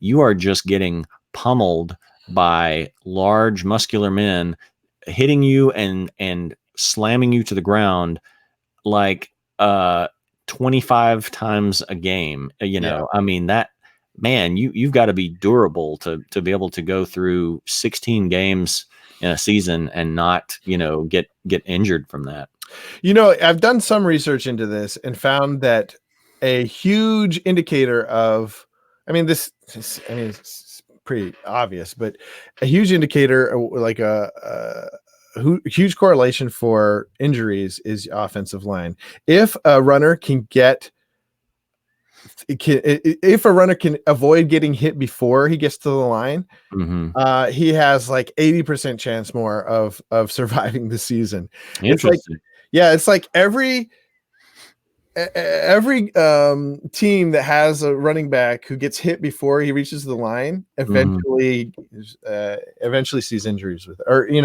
you are just getting pummeled by large muscular men hitting you and slamming you to the ground like 25 times a game. I mean, that, man, you've got to be durable to be able to go through 16 games in a season and not get injured from that. I've done some research into this and found that a huge indicator of, it's pretty obvious, but a huge indicator, like a huge correlation for injuries, is offensive line. If a runner can avoid getting hit before he gets to the line, he has like 80% chance more of surviving the season. Interesting. It's like every team that has a running back who gets hit before he reaches the line eventually sees injuries with it. Or you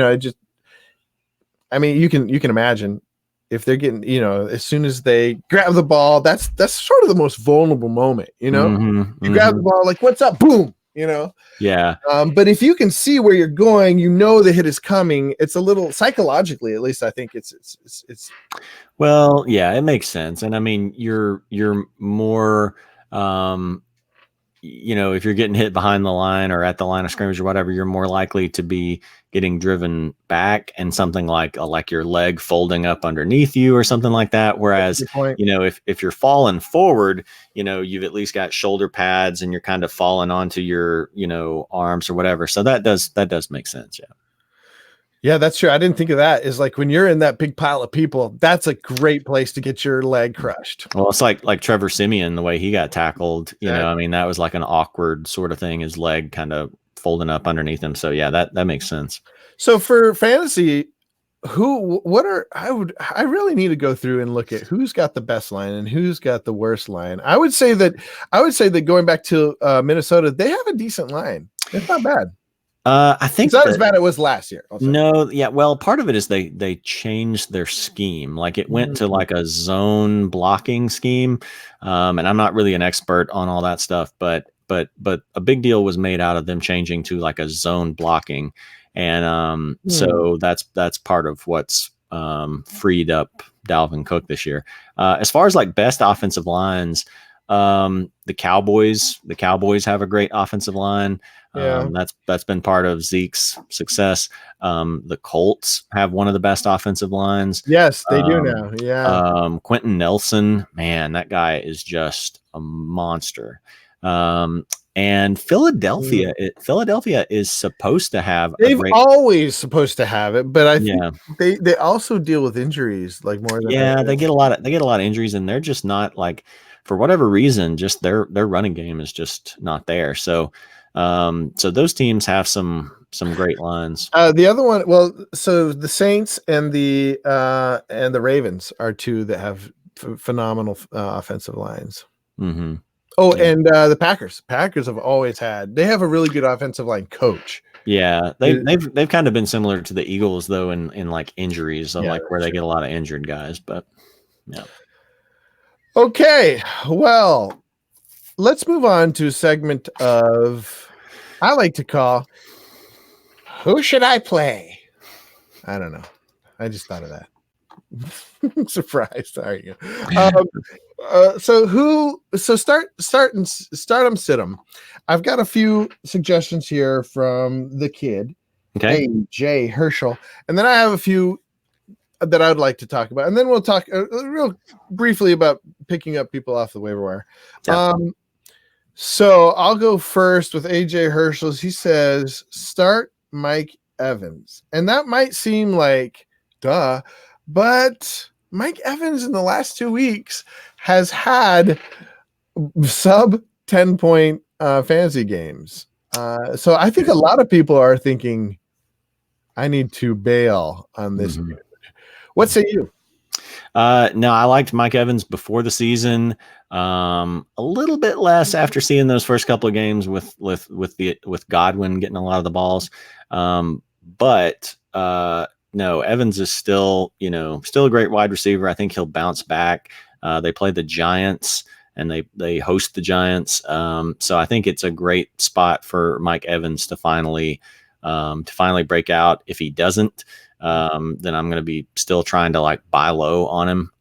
can imagine if they're getting, as soon as they grab the ball, that's sort of the most vulnerable moment. You grab the ball, like, what's up, boom, Yeah. But if you can see where you're going, the hit is coming. It's a little, psychologically, at least I think it's well, yeah, it makes sense. And I mean, you're more, if you're getting hit behind the line or at the line of scrimmage or whatever, you're more likely to be getting driven back and something like your leg folding up underneath you or something like that. Whereas, if you're falling forward, you've at least got shoulder pads and you're kind of falling onto your, arms or whatever. So that does make sense. Yeah. Yeah, that's true. I didn't think of that. Is like when you're in that big pile of people, that's a great place to get your leg crushed. Well, it's like Trevor Siemian, the way he got tackled, that was like an awkward sort of thing. His leg kind of folding up underneath him. So yeah, that makes sense. So for fantasy, I really need to go through and look at who's got the best line and who's got the worst line. I would say that going back to Minnesota, they have a decent line. It's not bad. I think it's not as bad as it was last year. No, yeah. Well, part of it is they changed their scheme. Like it went to like a zone blocking scheme. And I'm not really an expert on all that stuff, but a big deal was made out of them changing to like a zone blocking. And so that's part of what's freed up Dalvin Cook this year. As far as like best offensive lines, the Cowboys have a great offensive line. That's been part of Zeke's success. The Colts have one of the best offensive lines. Yes, they do now. Yeah. Quentin Nelson, man, that guy is just a monster. And Philadelphia is supposed to have. They've always supposed to have it, but I think they also deal with injuries like more than they get a lot of injuries, and they're just not like, for whatever reason, just their running game is just not there. So those teams have some great lines. The other one, so the Saints and the Ravens are two that have phenomenal offensive lines. Mm-hmm. Oh, yeah. And the Packers have always they have a really good offensive line coach. Yeah, they've kind of been similar to the Eagles though in like injuries, so like where they get a lot of injured guys. But yeah. Okay, well, let's move on to a segment of I like to call "Who Should I Play?" I don't know. I just thought of that. Surprise! There you go. So start them, sit them. I've got a few suggestions here from the kid, AJ Herschel, and then I have a few that I would like to talk about, and then we'll talk real briefly about picking up people off the waiver wire. Yeah. So I'll go first with AJ Herschel. He says start Mike Evans, and that might seem like duh, but Mike Evans in the last 2 weeks has had sub 10-point fantasy games. So I think a lot of people are thinking, I need to bail on this. Mm-hmm. What say you? No, I liked Mike Evans before the season. A little bit less after seeing those first couple of games with Godwin getting a lot of the balls. But no, Evans is still a great wide receiver. I think he'll bounce back. They play the Giants and they host the Giants. So I think it's a great spot for Mike Evans to finally break out. If he doesn't, then I'm going to be still trying to like buy low on him,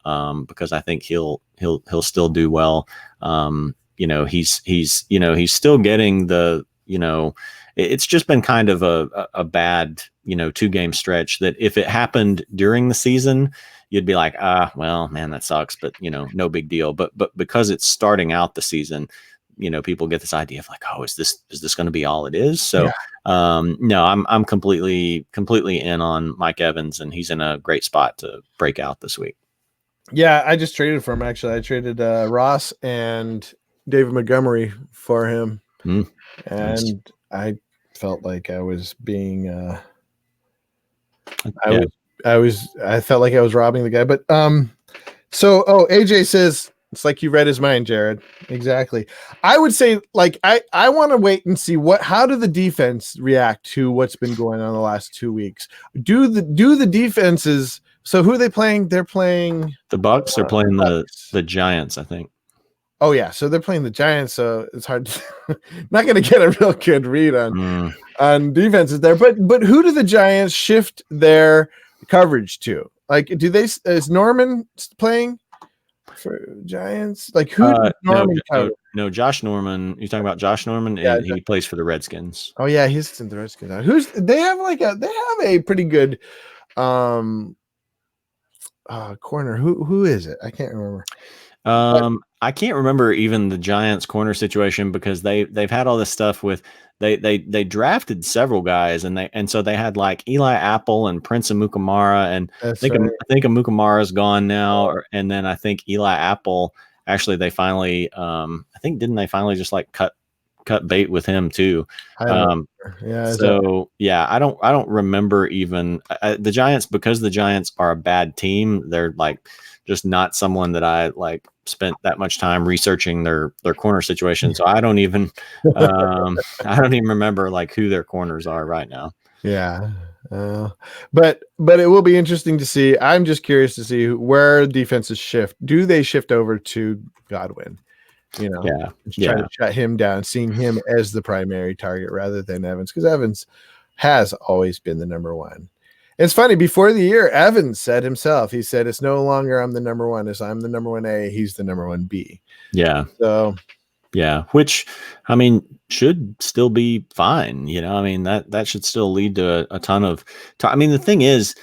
because I think he'll still do well. He's still getting the, it's just been kind of a bad, 2-game stretch that if it happened during the season, you'd be like, well, man, that sucks, but no big deal. But because it's starting out the season, people get this idea of like, oh, is this going to be all it is? So, no, I'm completely in on Mike Evans, and he's in a great spot to break out this week. Yeah, I just traded for him. Actually, I traded Ross and David Montgomery for him, and nice. I felt like I was being, I felt like I was robbing the guy. But AJ says, it's like you read his mind, Jared. Exactly. I would say, like, I want to wait and see how do the defense react to what's been going on the last 2 weeks. Do the defenses? So who are they playing? They're playing the Bucks. They're playing the Giants, I think. Oh yeah, so they're playing the Giants. So it's hard to not going to get a real good read on defenses there. But who do the Giants shift their coverage to? Like, is Norman playing for Giants? Like, who? Norman no, Josh Norman. You're talking about Josh Norman? Yeah, he plays for the Redskins. Oh yeah, he's in the Redskins. They have a pretty good corner. Who is it? I can't remember. I can't remember even the Giants corner situation, because they've had all this stuff with they drafted several guys, and so they had like Eli Apple and Prince Amukamara, and I think Amukamara's gone now, and then I think Eli Apple actually they finally didn't they finally just like cut cut bait with him too. Yeah, I don't remember even the Giants, because the Giants are a bad team. They're like just not someone that I like spent that much time researching their corner situation. So I don't even remember like who their corners are right now. Yeah. But it will be interesting to see. I'm just curious to see where defenses shift. Do they shift over to Godwin? You know, trying to shut him down, seeing him as the primary target rather than Evans, because Evans has always been the number one. It's funny, before the year, Evans said himself, he said, it's no longer I'm the number one, it's I'm the number 1A, he's the number 1B. Yeah. So yeah, which I mean should still be fine. You know, I mean that should still lead to a ton of I mean, the thing is,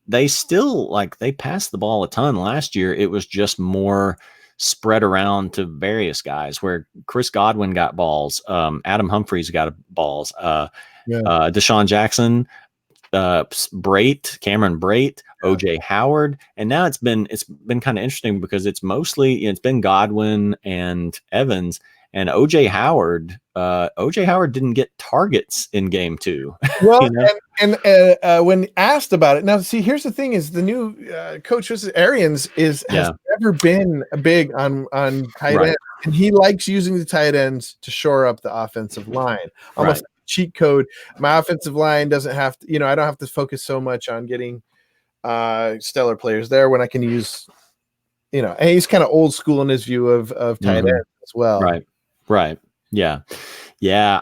they still they passed the ball a ton last year. It was just more spread around to various guys, where Chris Godwin got balls, Adam Humphries got balls, Deshaun Jackson, Cameron Brate, OJ Howard, and now it's been kind of interesting because it's mostly it's been Godwin and Evans. And OJ Howard didn't get targets in game 2. Well, you know? and when asked about it, now see, here's the thing: is the new coach Arians has never been big on tight ends, and he likes using the tight ends to shore up the offensive line, almost like a cheat code. My offensive line doesn't have to, I don't have to focus so much on getting stellar players there when I can use, and he's kind of old school in his view of tight ends as well. Right. Yeah.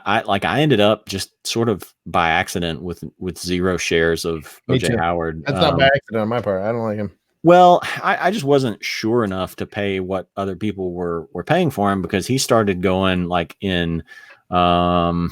I ended up just sort of by accident with 0 shares of OJ Howard. That's not by accident on my part. I don't like him. Well, I just wasn't sure enough to pay what other people were paying for him, because he started going in auction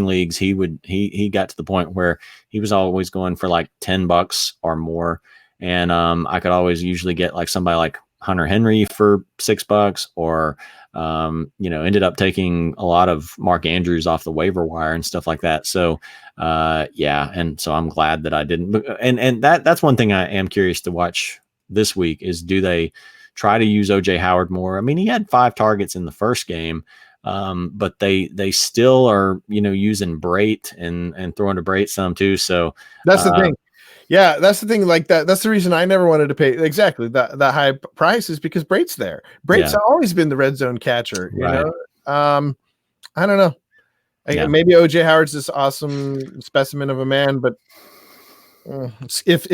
leagues. He got to the point where he was always going for like $10 or more. And I could always usually get like somebody like Hunter Henry for $6, or ended up taking a lot of Mark Andrews off the waiver wire and stuff like that. So and so I'm glad that I didn't. And that's one thing I am curious to watch this week is, do they try to use OJ Howard more? I mean, he had 5 targets in the first game, but they still are using Brate and throwing to Brate some too. So that's the thing. Yeah, that's the thing. Like that. That's the reason I never wanted to pay exactly that high price, is because Brate's there. Brate's always been the red zone catcher. You know, I don't know. Maybe OJ Howard's this awesome specimen of a man, but if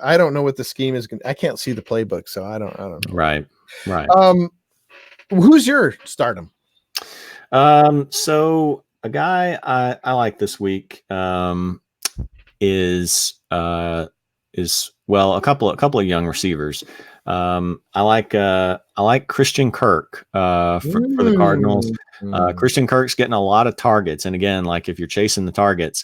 I don't know what the scheme is, I can't see the playbook, so I don't know. Right. Who's your stardom? So a guy I like this week is a couple of young receivers. I like Christian Kirk for the Cardinals. Christian Kirk's getting a lot of targets, and again, like if you're chasing the targets,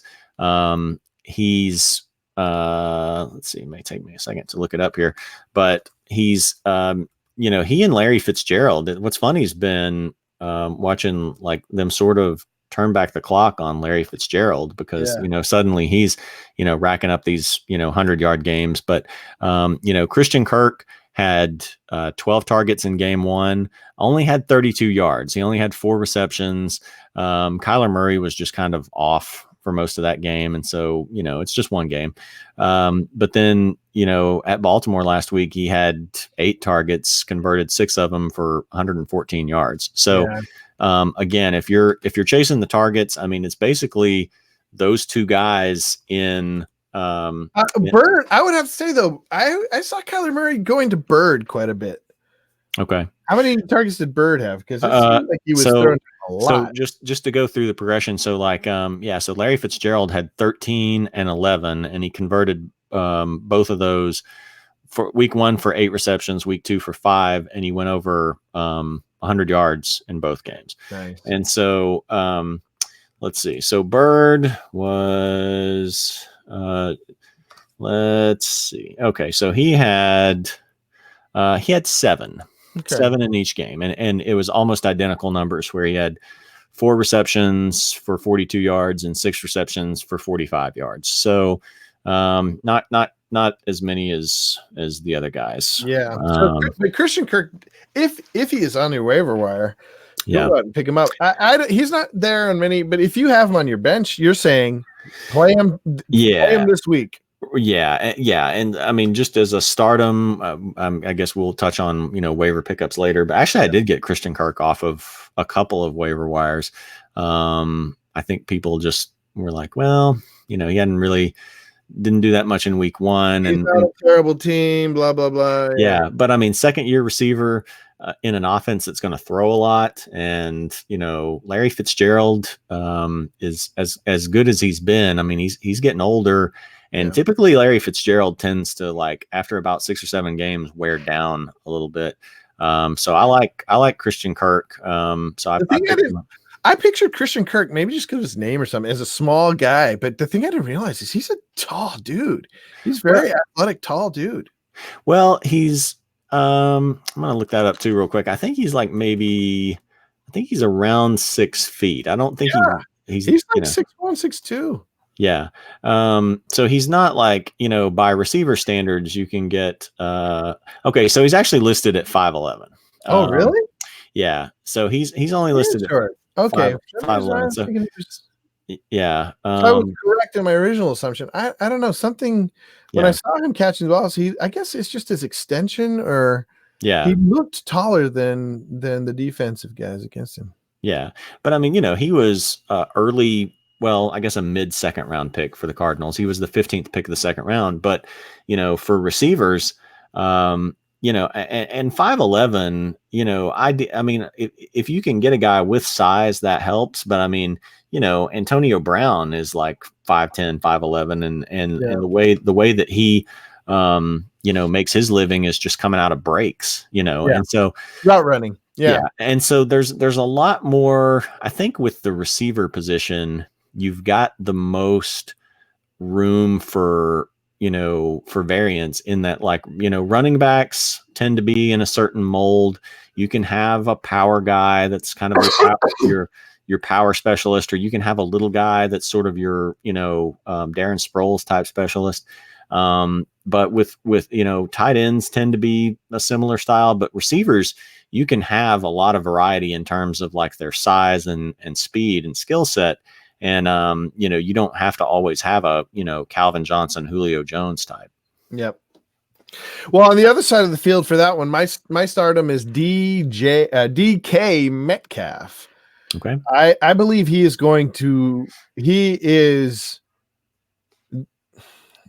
he's let's see, it may take me a second to look it up here, but he's he and Larry Fitzgerald. What's funny has been watching like them sort of turn back the clock on Larry Fitzgerald, because suddenly he's racking up these 100-yard games. But Christian Kirk had 12 targets in game 1, only had 32 yards. He only had 4 receptions. Kyler Murray was just kind of off for most of that game, and so it's just one game. But then at Baltimore last week, he had 8 targets, converted 6 of them for 114 yards. So again, if you're chasing the targets, I mean, it's basically those 2 guys in Bird. I would have to say though, I saw Kyler Murray going to Bird quite a bit. Okay. How many targets did Bird have? Because it seemed like he was throwing a lot. So just to go through the progression. So so Larry Fitzgerald had 13 and 11, and he converted both of those for week 1 for 8 receptions, week 2 for 5, and he went over 100 yards in both games. Nice. And so let's see. So Bird was let's see. Okay, so he had 7. Okay. 7 in each game, and it was almost identical numbers, where he had 4 receptions for 42 yards and 6 receptions for 45 yards. So not as many as the other guys. Yeah. But Christian Kirk, if he is on your waiver wire, Yeah. Go out and pick him up. He's not there on many, but if you have him on your bench, you're saying play him this week. Yeah. And I mean, just as a stardom, I guess we'll touch on, waiver pickups later, but actually I did get Christian Kirk off of a couple of waiver wires. I think people just were like, well, he didn't do that much in week one. He's not a terrible team, blah, blah, blah. Yeah. But I mean, second year receiver in an offense that's going to throw a lot. And, Larry Fitzgerald is as good as he's been. I mean, he's getting older. And typically Larry Fitzgerald tends to, like, after about 6 or 7 games, wear down a little bit. So I like Christian Kirk. I pictured Christian Kirk, maybe just because of his name or something, as a small guy. But the thing I didn't realize is he's a tall dude. He's very athletic, tall dude. Well, he's I'm gonna look that up too real quick. I think he's like he's around 6 feet. I don't think he's like 6'1", 6'2". Yeah. So he's not like, by receiver standards, you can get, okay. So he's actually listed at 5'11". Oh, really? Yeah. So he's only listed at 5'11". So yeah. I was correct in my original assumption. I don't know, something when I saw him catching the balls, I guess it's just his extension, or he looked taller than the defensive guys against him. Yeah. But I mean, he was early, well, I guess a mid-second round pick for the Cardinals. He was the 15th pick of the second round. But, for receivers, and 5'11", I mean, if you can get a guy with size, that helps. But I mean, Antonio Brown is like 5'10", 5'11", and the way that he, makes his living is just coming out of breaks, and so route running. Yeah. And so there's a lot more, I think, with the receiver position. You've got the most room for variance in that, like, running backs tend to be in a certain mold. You can have a power guy that's kind of your power specialist, or you can have a little guy that's sort of your, Darren Sproles type specialist. But with tight ends tend to be a similar style, but receivers, you can have a lot of variety in terms of like their size and speed and skill set. And, you don't have to always have a, Calvin Johnson, Julio Jones type. Yep. Well, on the other side of the field for that one, my stardom is DK Metcalf. Okay. I believe he is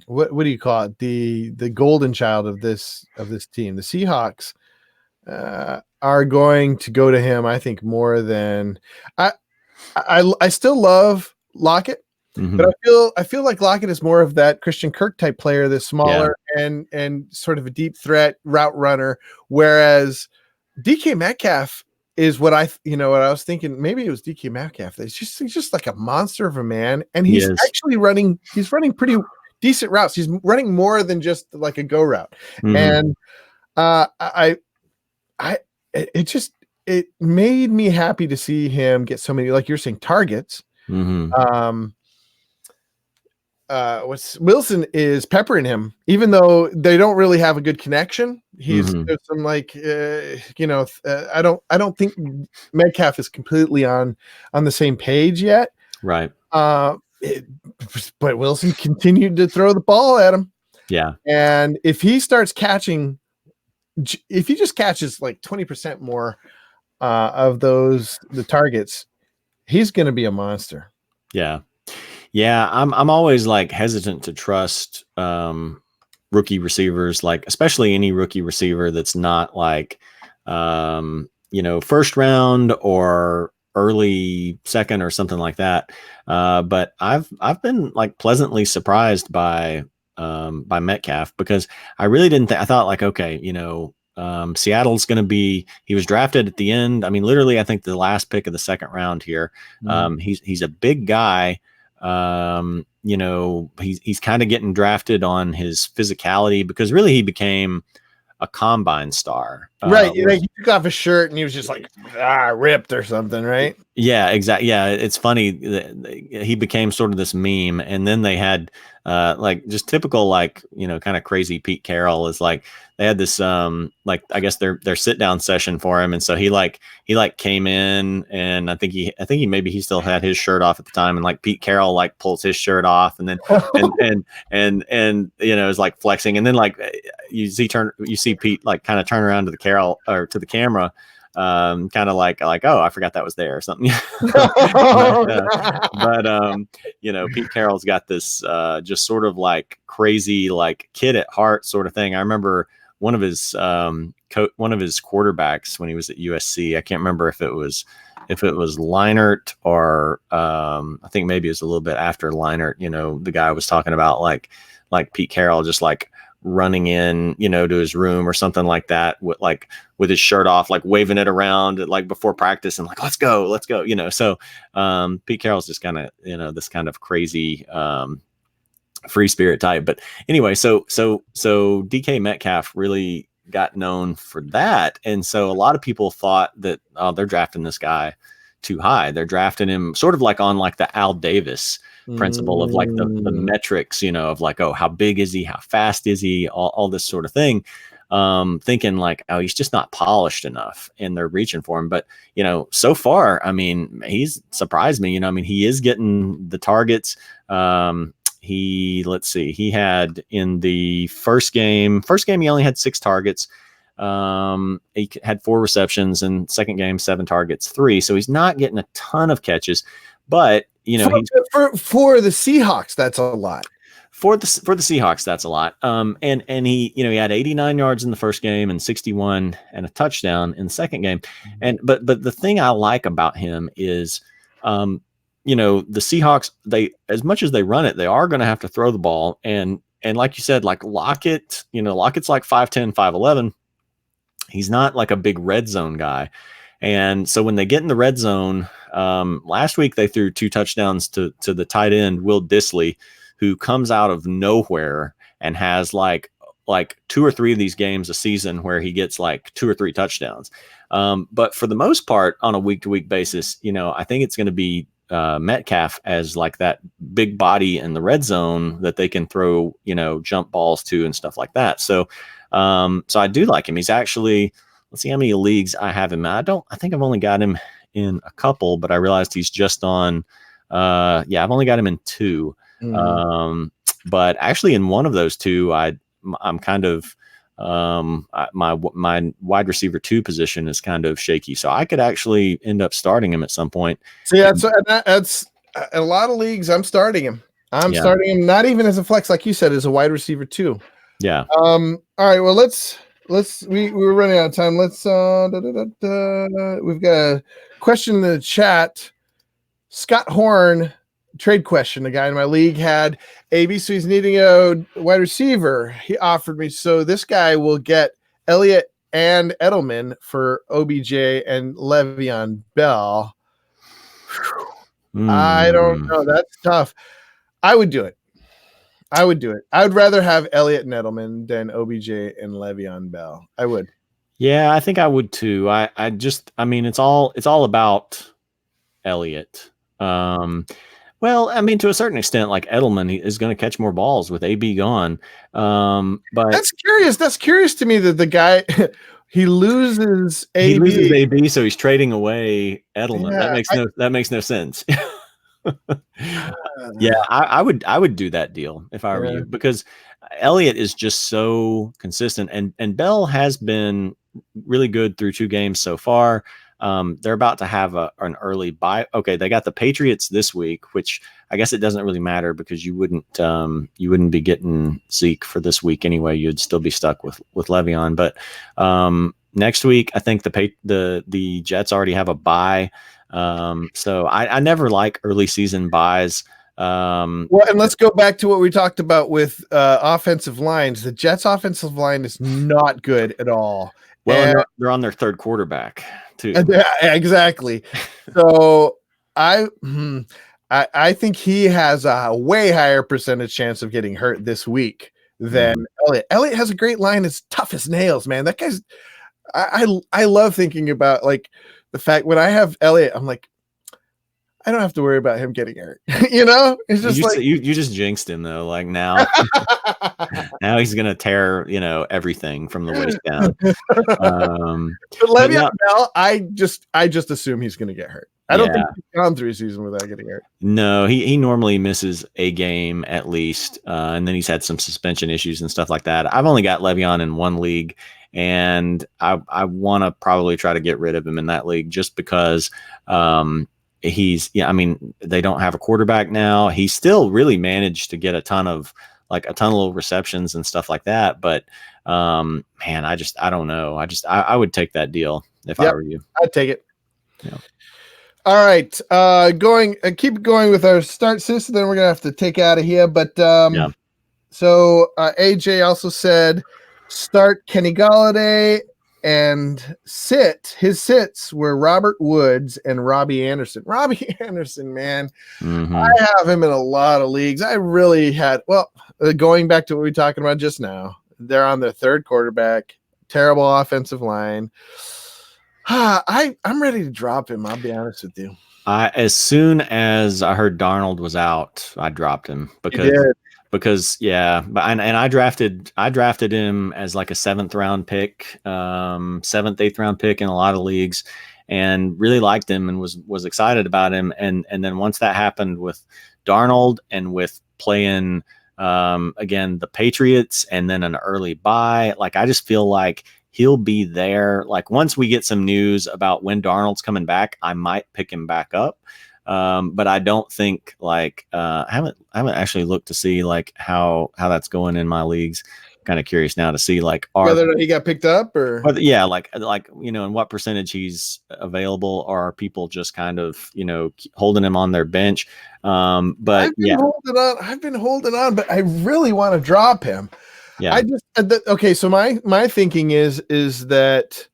what do you call it? The golden child of this team. The Seahawks are going to go to him, I think, more than I still love Lockett, but I feel like Lockett is more of that Christian Kirk type player, that's smaller and sort of a deep threat route runner, whereas DK Metcalf is what I was thinking. Maybe it was DK Metcalf. He's just like a monster of a man, and he's actually running pretty decent routes. He's running more than just like a go route, and it made me happy to see him get so many, like you're saying, targets. Wilson is peppering him, even though they don't really have a good connection. There's some like, I don't think Metcalf is completely on the same page yet. Right. But Wilson continued to throw the ball at him. Yeah. And if he just catches like 20% more of the targets, he's going to be a monster. Yeah. Yeah. I'm always like hesitant to trust rookie receivers, like especially any rookie receiver that's not like, first round or early second or something like that. But I've been like pleasantly surprised by Metcalf, because I really didn't I thought like, okay, Seattle's going to be, he was drafted at the end. I mean, literally, I think the last pick of the second round here. He's a big guy. He's kind of getting drafted on his physicality, because really he became a combine star. Right. He took off his shirt and he was just like ripped or something, right? Yeah, exactly. Yeah, it's funny that he became sort of this meme, and then they had like just typical, like, kind of crazy Pete Carroll is like, they had this, like, I guess their sit down session for him. And so he came in, and I think he still had his shirt off at the time. And like Pete Carroll, like, pulls his shirt off, and then, and is like flexing. And then like you see Pete like kind of turn around to the Carroll, or to the camera, kind of like, oh, I forgot that was there or something. but Pete Carroll's got this just sort of like crazy, like, kid at heart sort of thing. I remember one of his quarterbacks when he was at USC. I can't remember if it was Leinart, or I think maybe it was a little bit after Leinart. The guy was talking about like Pete Carroll just like running in, to his room or something like that, with his shirt off, like waving it around like before practice, and like, let's go. So Pete Carroll's just kind of, this kind of crazy free spirit type. But anyway, so DK Metcalf really got known for that. And so a lot of people thought that, oh, they're drafting this guy too high. They're drafting him sort of like on like the Al Davis principle of like the metrics, of like, oh, how big is he? How fast is he? All this sort of thing. Thinking like, oh, he's just not polished enough, and they're reaching for him. But, so far, I mean, he's surprised me. He is getting the targets. He had in the first game, he only had 6 targets. He had 4 receptions, and second game, 7 targets, 3. So he's not getting a ton of catches, but for the Seahawks, that's a lot. For the Seahawks, that's a lot. And he, he had 89 yards in the first game and 61 and a touchdown in the second game. And but the thing I like about him is, the Seahawks, they, as much as they run it, they are going to have to throw the ball. And like you said, like Lockett, Lockett's like 5'10", 5'11". He's not like a big red zone guy. And so when they get in the red zone, last week they threw 2 touchdowns to the tight end, Will Dissly, who comes out of nowhere and has like 2 or 3 of these games a season where he gets like 2 or 3 touchdowns. But for the most part, on a week-to-week basis, I think it's going to be Metcalf as like that big body in the red zone that they can throw, jump balls to and stuff like that. So I do like him. He's actually, let's see how many leagues I have him. I think I've only got him in a couple, but I realized he's just on, I've only got him in 2. But actually in one of those 2, I'm kind of, my wide receiver 2 position is kind of shaky. So I could actually end up starting him at some point. So that's a lot of leagues. I'm starting him. Starting him, not even as a flex, like you said, as a wide receiver 2. Yeah. All right. Well, we're running out of time. Let's, we've got a question in the chat. Scott Horn, trade question. The guy in my league had AB, so he's needing a wide receiver. He offered me, so this guy will get Elliott and Edelman for OBJ and Le'Veon Bell. I don't know. That's tough. I would do it. I would rather have Elliott and Edelman than OBJ and Le'Veon Bell. I would. Yeah, I think I would too. I mean, it's all about Elliott. Well, I mean, to a certain extent, like Edelman is going to catch more balls with AB gone. But that's curious. That's curious to me that the guy he loses AB. He loses AB, so he's trading away Edelman. Yeah, that makes no sense. Yeah, I would do that deal if I were you, because Elliott is just so consistent, and Bell has been really good through 2 games so far. They're about to have an early bye. Okay, they got the Patriots this week, which I guess it doesn't really matter because you wouldn't be getting Zeke for this week anyway. You'd still be stuck with Le'Veon. But next week, I think the Jets already have a bye. So I never like early season buys. Well, and let's go back to what we talked about with offensive lines. The Jets' offensive line is not good at all. Well, they're on their 3rd quarterback too. Exactly. So I think he has a way higher percentage chance of getting hurt this week than Elliott. Elliott has a great line. It's tough as nails, man. That guy's. I love thinking about like the fact when I have Elliott, I'm like, I don't have to worry about him getting hurt. It's just you just jinxed him though. Like now, now he's gonna tear everything from the waist down. But Le'Veon Bell, I just assume he's gonna get hurt. I don't think he's gone through a season without getting hurt. No, he normally misses a game at least, and then he's had some suspension issues and stuff like that. I've only got Le'Veon in one league, and I want to probably try to get rid of him in that league just because I mean, they don't have a quarterback now. He still really managed to get a ton of little receptions and stuff like that. But man, I don't know. I would take that deal if I were you. I'd take it. Yeah. All right. Keep going with our start system. Then we're going to have to take out of here. But so AJ also said start Kenny Golladay and his sits were Robert Woods and Robbie Anderson. Robbie Anderson, man, I have him in a lot of leagues. I really had, going back to what we were talking about just now, they're on their third quarterback, terrible offensive line. I'm ready to drop him. I'll be honest with you. As soon as I heard Darnold was out, I dropped him because I drafted him as like a 7th round pick, 7th, 8th round pick in a lot of leagues, and really liked him and was excited about him. And then once that happened with Darnold and with playing again the Patriots and then an early bye, like I just feel like he'll be there. Like once we get some news about when Darnold's coming back, I might pick him back up. But I don't think I haven't actually looked to see like how that's going in my leagues. Kind of curious now to see like whether he got picked up or in what percentage he's available, or are people just kind of holding him on their bench. But I've been holding on, but I really want to drop him. Yeah. I just okay. So my thinking is that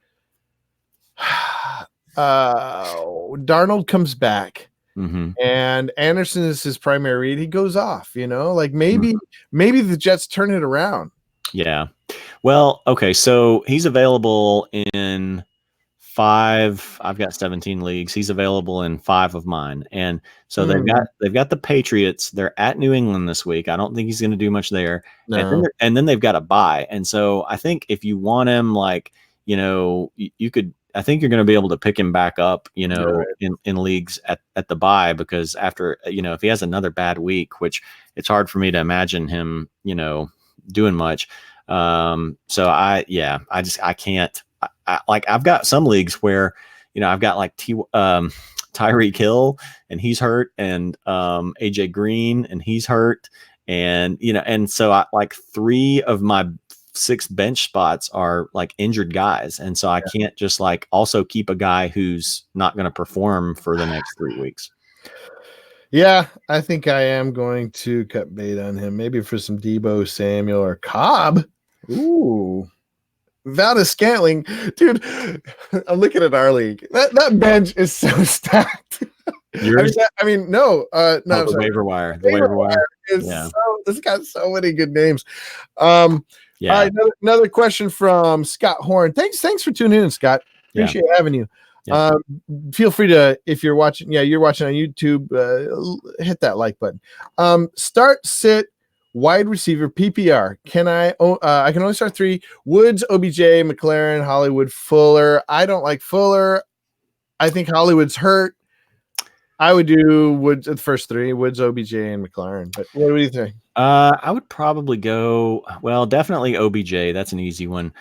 Darnold comes back. And Anderson is his primary read. He goes off, like maybe the Jets turn it around. Yeah. Well, okay. So he's available in 5. I've got 17 leagues. He's available in 5 of mine. And so they've got the Patriots. They're at New England this week. I don't think he's going to do much there. No. And then they've got a bye. And so I think if you want him, you could, I think you're going to be able to pick him back up, in leagues at the bye, because after, if he has another bad week, which it's hard for me to imagine him, doing much. So I can't, I've got some leagues where, I've got like Tyreek Hill and he's hurt, and AJ Green and he's hurt. And, and so I 3 of my 6 bench spots are like injured guys. And so I can't just also keep a guy who's not going to perform for the next 3 weeks. Yeah, I think I am going to cut bait on him. Maybe for some Debo Samuel or Cobb. Ooh. Valdez Scantling. Dude, I'm looking at our league. That bench is so stacked. Yours? No. The waiver wire. The waiver wire. It's got so many good names. All right, another question from Scott Horn. Thanks for tuning in, Scott. Appreciate having you. Yeah. Feel free to, if you're watching, you're watching on YouTube, hit that like button. Start, sit, wide receiver, PPR. I can only start 3: Woods, OBJ, McLaren, Hollywood, Fuller. I don't like Fuller. I think Hollywood's hurt. I would do Woods at the first 3: Woods, OBJ, and McLaren. But what do you think? I would probably go, definitely OBJ. That's an easy one.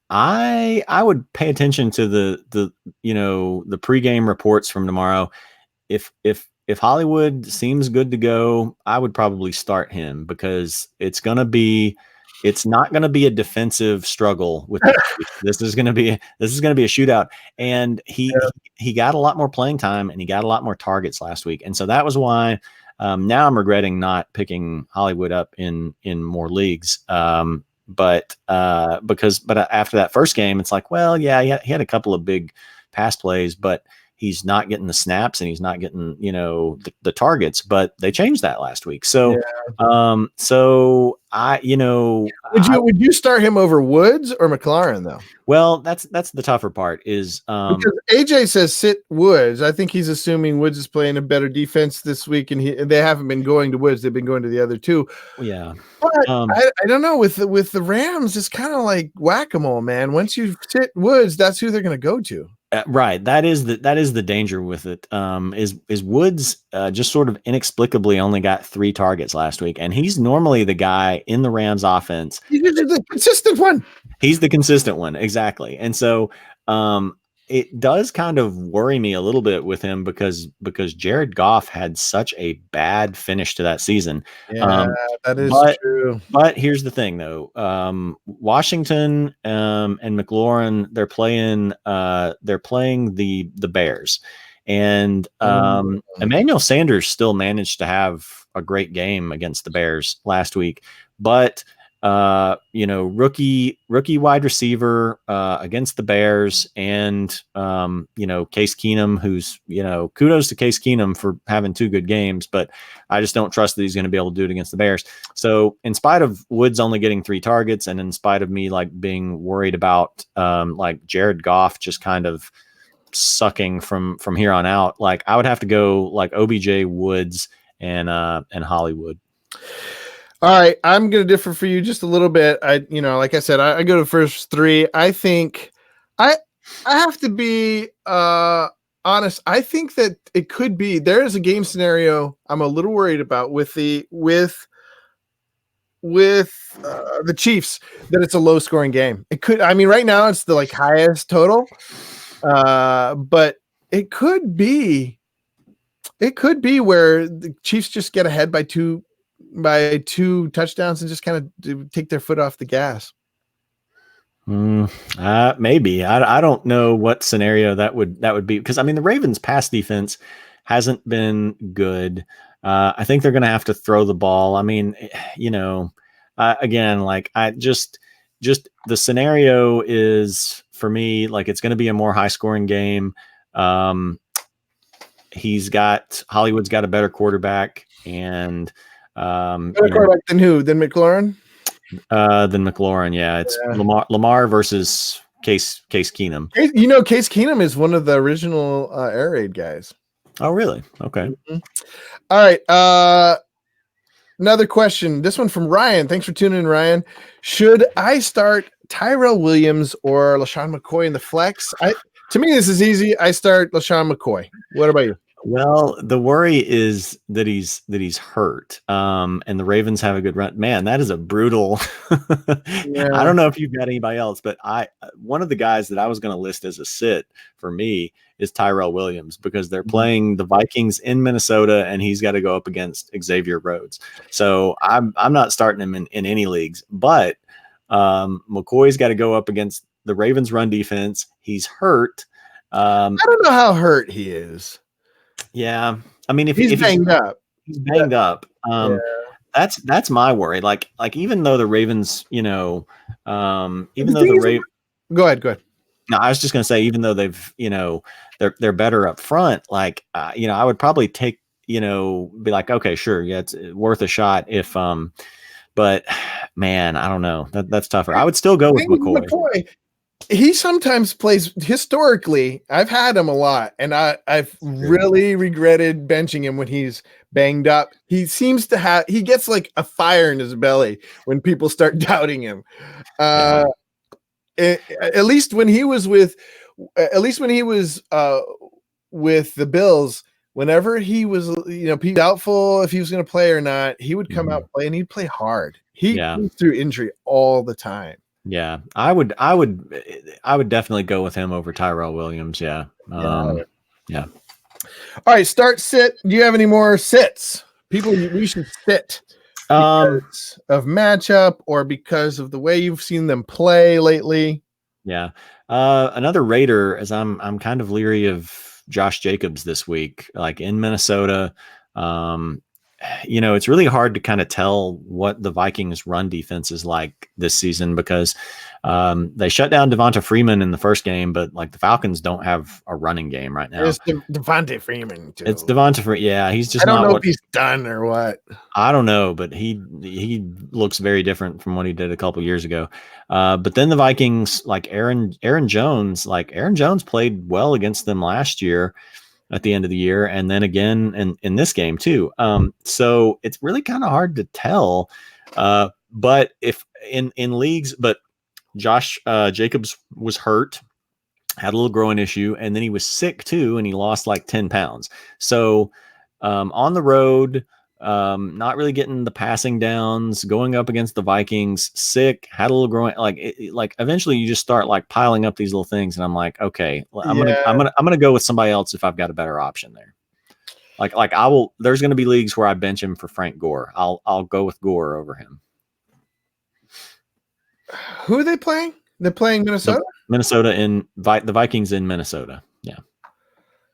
I would pay attention to the pregame reports from tomorrow. If Hollywood seems good to go, I would probably start him, because it's not going to be a defensive struggle with this is going to be a shootout. And he got a lot more playing time and he got a lot more targets last week. And so that was why now I'm regretting not picking Hollywood up in more leagues. But after that first game, it's like, he had a couple of big pass plays, but he's not getting the snaps and he's not getting, the targets, but they changed that last week. So, so would you start him over Woods or McLaurin though? Well, that's the tougher part is because AJ says sit Woods. I think he's assuming Woods is playing a better defense this week, and they haven't been going to Woods; they've been going to the other two. Yeah, but I don't know with the Rams. It's kind of like whack-a-mole, man. Once you sit Woods, that's who they're going to go to. Right. That is the danger with it. Is Woods just sort of inexplicably only got 3 targets last week, and he's normally the guy in the Rams offense. He's the consistent one. He's the consistent one, exactly. And so it does kind of worry me a little bit with him because Jared Goff had such a bad finish to that season. Yeah, that is true. But here's the thing, though. Washington and McLaurin, they're playing the Bears, and Emmanuel Sanders still managed to have a great game against the Bears last week, but rookie wide receiver against the Bears, and Case Keenum, who's kudos to Case Keenum for having 2 good games, but I just don't trust that he's going to be able to do it against the Bears. So in spite of Woods only getting 3 targets, and in spite of me being worried about Jared Goff just kind of sucking from here on out, I would have to go OBJ, Woods, and Hollywood. All right, I'm going to differ for you just a little bit. Like I said, I go to the first 3. I think I have to be honest. I think that it could be there is a game scenario I'm a little worried about with the Chiefs, that it's a low scoring game. It could. I mean, right now it's the highest total, but it could be where the Chiefs just get ahead by 2 touchdowns and just kind of take their foot off the gas. Maybe. I don't know what scenario that would be, because I mean the Ravens pass defense hasn't been good. I think they're going to have to throw the ball. I mean, again, I just the scenario is for me, it's going to be a more high scoring game. Hollywood's got a better quarterback, and better quarterback than who? Than McLaurin? Than McLaurin, yeah. It's Lamar versus Case Keenum. Case Keenum is one of the original air raid guys. Oh, really? Okay. Mm-hmm. All right. Another question. This one from Ryan. Thanks for tuning in, Ryan. Should I start Tyrell Williams or LaShawn McCoy in the flex? To me, this is easy. I start LaShawn McCoy. What about you? Well, the worry is that he's hurt, and the Ravens have a good run. Man, that is a brutal. Yeah. I don't know if you've got anybody else, but one of the guys that I was going to list as a sit for me is Tyrell Williams, because they're playing the Vikings in Minnesota, and he's got to go up against Xavier Rhodes. So I'm not starting him in any leagues, but McCoy's got to go up against the Ravens run defense. He's hurt. I don't know how hurt he is. Yeah, I mean, if he's banged up, he's banged up. That's my worry. Even though the Ravens, even though the Ravens. Go ahead. No, I was just going to say, even though they've, they're better up front. I would probably take, be like, okay, sure, yeah, it's worth a shot. If, but man, I don't know. That's tougher. I would still go with McCoy. He sometimes plays historically. I've had him a lot, and I've really regretted benching him when he's banged up. He seems to he gets a fire in his belly when people start doubting him. At least when he was with the Bills, whenever he was, doubtful if he was going to play or not, he would come out and play, and he'd play hard. He went through injury all the time. Yeah, I would definitely go with him over Tyrell Williams. Yeah. Yeah. All right, start sit. Do you have any more sits? People we should sit because of matchup or because of the way you've seen them play lately? Yeah. Another Raider, as I'm kind of leery of Josh Jacobs this week, in Minnesota. it's really hard to kind of tell what the Vikings run defense is like this season because they shut down Devonta Freeman in the first game, but like the Falcons don't have a running game right now. It's Devonta Freeman too. It's Devonta Freeman. Yeah, he's just I don't not know what if he's done or what. I don't know, but he looks very different from what he did a couple years ago. But then the Vikings, like Aaron Jones played well against them last year at the end of the year, and then again in this game too. So it's really kind of hard to tell. But if in leagues, but Josh Jacobs was hurt, had a little growing issue, and then he was sick too, and he lost like 10 pounds. So on the road, not really getting the passing downs, going up against the Vikings, sick, had a little growing, like eventually you just start like piling up these little things, and I'm like, okay, I'm gonna go with somebody else if I've got a better option there. Like I will. There's going to be leagues where I bench him for Frank Gore. I'll go with Gore over him. Who are they playing? They're playing Minnesota. The Vikings in Minnesota. Yeah.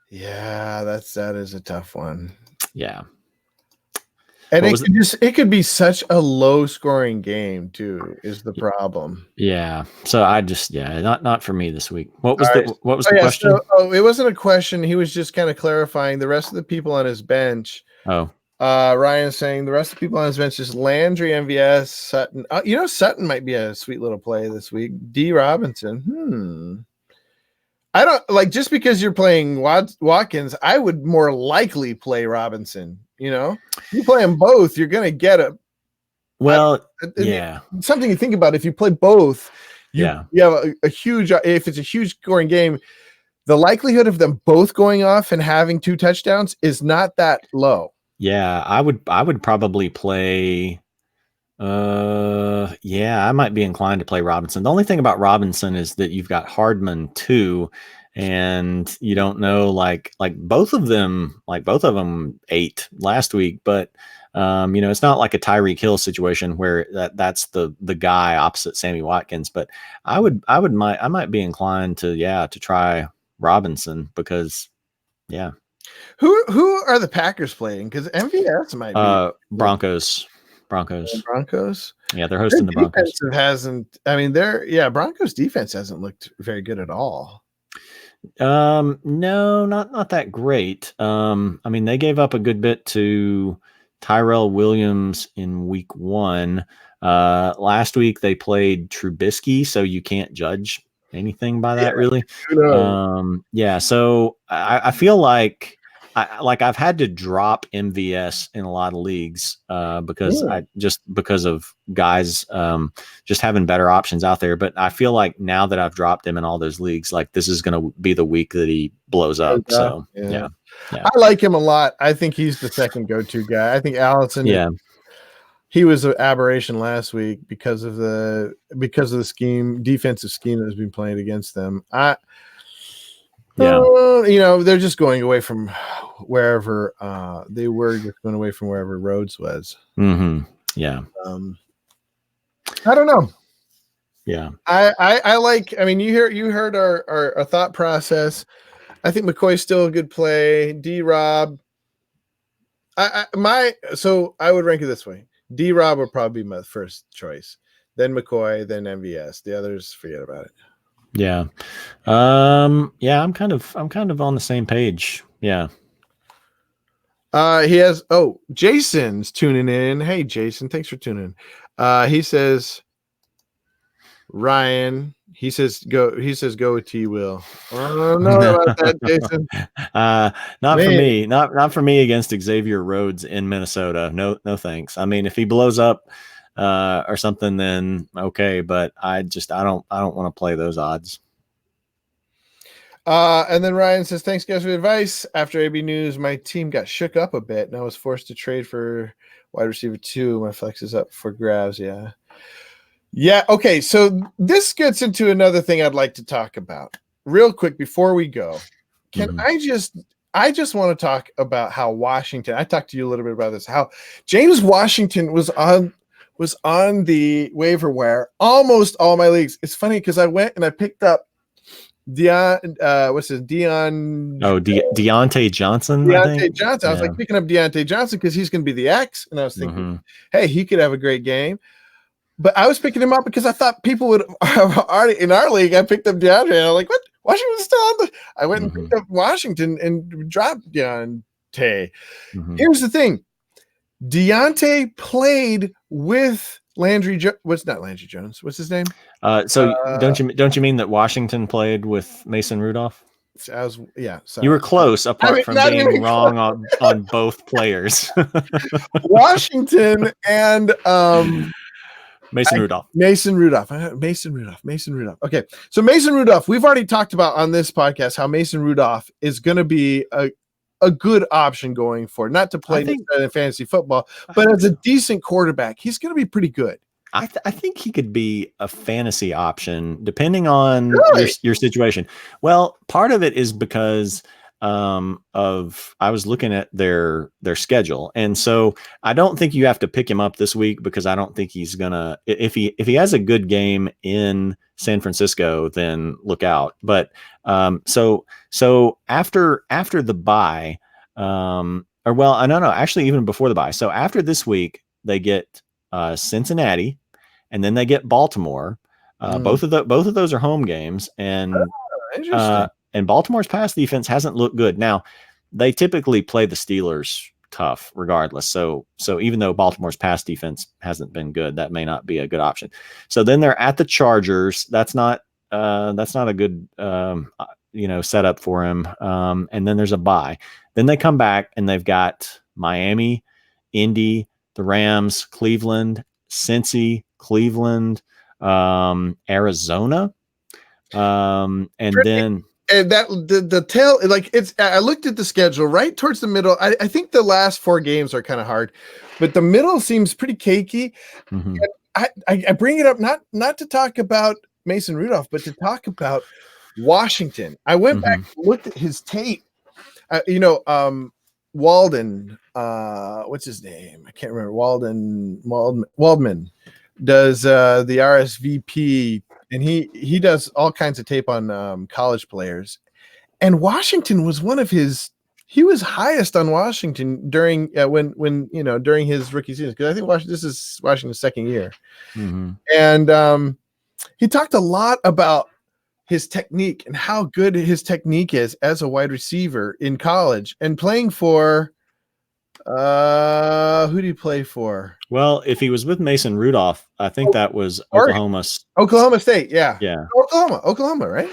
Yeah, that is a tough one. Yeah. And it could be such a low scoring game too, is the problem. Yeah. So not for me this week. What was the question? So, it wasn't a question. He was just kind of clarifying the rest of the people on his bench. Oh. Ryan's saying the rest of the people on his bench is Landry, MVS, Sutton. Sutton might be a sweet little play this week. D. Robinson. I don't like just because you're playing Watkins, I would more likely play Robinson. You play them both, you're going to get something you think about. If you play both, you have a huge, if it's a huge scoring game, the likelihood of them both going off and having 2 touchdowns is not that low. Yeah, I would probably play. I might be inclined to play Robinson. The only thing about Robinson is that you've got Hardman too, and you don't know like both of them ate last week, but it's not like a Tyreek Hill situation where that's the guy opposite Sammy Watkins. But I might be inclined to try Robinson because Who are the Packers playing? Because MVS might be Broncos. Yeah, they're hosting the Broncos. Broncos defense hasn't looked very good at all. No, not that great. They gave up a good bit to Tyrell Williams in week 1. Last week they played Trubisky, so you can't judge anything by that really. So I feel like I've had to drop MVS in a lot of leagues because of guys just having better options out there. But I feel like now that I've dropped him in all those leagues, like this is going to be the week that he blows up. So yeah. I like him a lot. I think he's the second go-to guy. I think Allison. Yeah. He was an aberration last week because of the defensive scheme that has been played against them. They're just going away from wherever they were just going away from wherever Rhodes was. Mm-hmm. Yeah. I don't know. Yeah. I like, you heard our thought process. I think McCoy's still a good play. D-Rob. I would rank it this way. D-Rob would probably be my first choice. Then McCoy, then MVS. The others, forget about it. Yeah. I'm kind of on the same page. Yeah. Jason's tuning in. Hey Jason, thanks for tuning in. He says Ryan, he says go with T Will. I don't know about that, Jason. Not for me. Not for me against Xavier Rhodes in Minnesota. No thanks. If he blows up or something, then okay, but I don't want to play those odds. And then Ryan says, thanks guys for the advice. After AB News, my team got shook up a bit and I was forced to trade for wide receiver 2. My flex is up for grabs. Yeah. Okay. So this gets into another thing I'd like to talk about real quick before we go. Can I just want to talk about how Washington, I talked to you a little bit about this, how James Washington was on the waiver wire almost all my leagues. It's funny because I went and I picked up what's his Dion? Oh, Deontay Johnson. I Deontay think. Johnson. I was like picking up Deontay Johnson because he's going to be the X, and I was thinking, hey, he could have a great game. But I was picking him up because I thought people would have already in our league. I picked up DeAndre, and I'm like, what? Washington's still on the. I went and picked up Washington and dropped Deontay. Here's the thing: Deontay played with Landry. What's not Landry Jones? What's his name? So don't you mean that Washington played with Mason Rudolph? Sorry. You were close, apart from being wrong on both players. Washington and Mason Rudolph. Mason Rudolph. Okay. So Mason Rudolph, we've already talked about on this podcast how Mason Rudolph is going to be a good option going forward, not to play in fantasy football, but as a decent quarterback, he's going to be pretty good. I think he could be a fantasy option depending on your situation. Well, part of it is because I was looking at their schedule, and so I don't think you have to pick him up this week because I don't think he's gonna. If he has a good game in San Francisco, then look out. But so after the bye, actually even before the bye. So after this week, they get Cincinnati, and then they get Baltimore. Both of those are home games, and interesting. And Baltimore's pass defense hasn't looked good. Now, they typically play the Steelers tough regardless. So even though Baltimore's pass defense hasn't been good, that may not be a good option. So then they're at the Chargers. That's not a good setup for him. And then there's a bye. Then they come back and they've got Miami, Indy, the Rams, Cleveland, Cincy, Cleveland, Arizona. And that the tail, like I looked at the schedule right towards the middle. I think the last 4 games are kind of hard, but the middle seems pretty cakey. I bring it up not to talk about Mason Rudolph, but to talk about Washington. I went back and looked at his tape. Walden, what's his name? I can't remember. Waldman does the RSVP. And he does all kinds of tape on college players. And Washington was one of he was highest on Washington during during his rookie season, because I think this is Washington's second year. And he talked a lot about his technique and how good his technique is as a wide receiver in college and playing for who do you play for? Well, if he was with Mason Rudolph, I think that was Oklahoma State. Yeah. Oklahoma, right?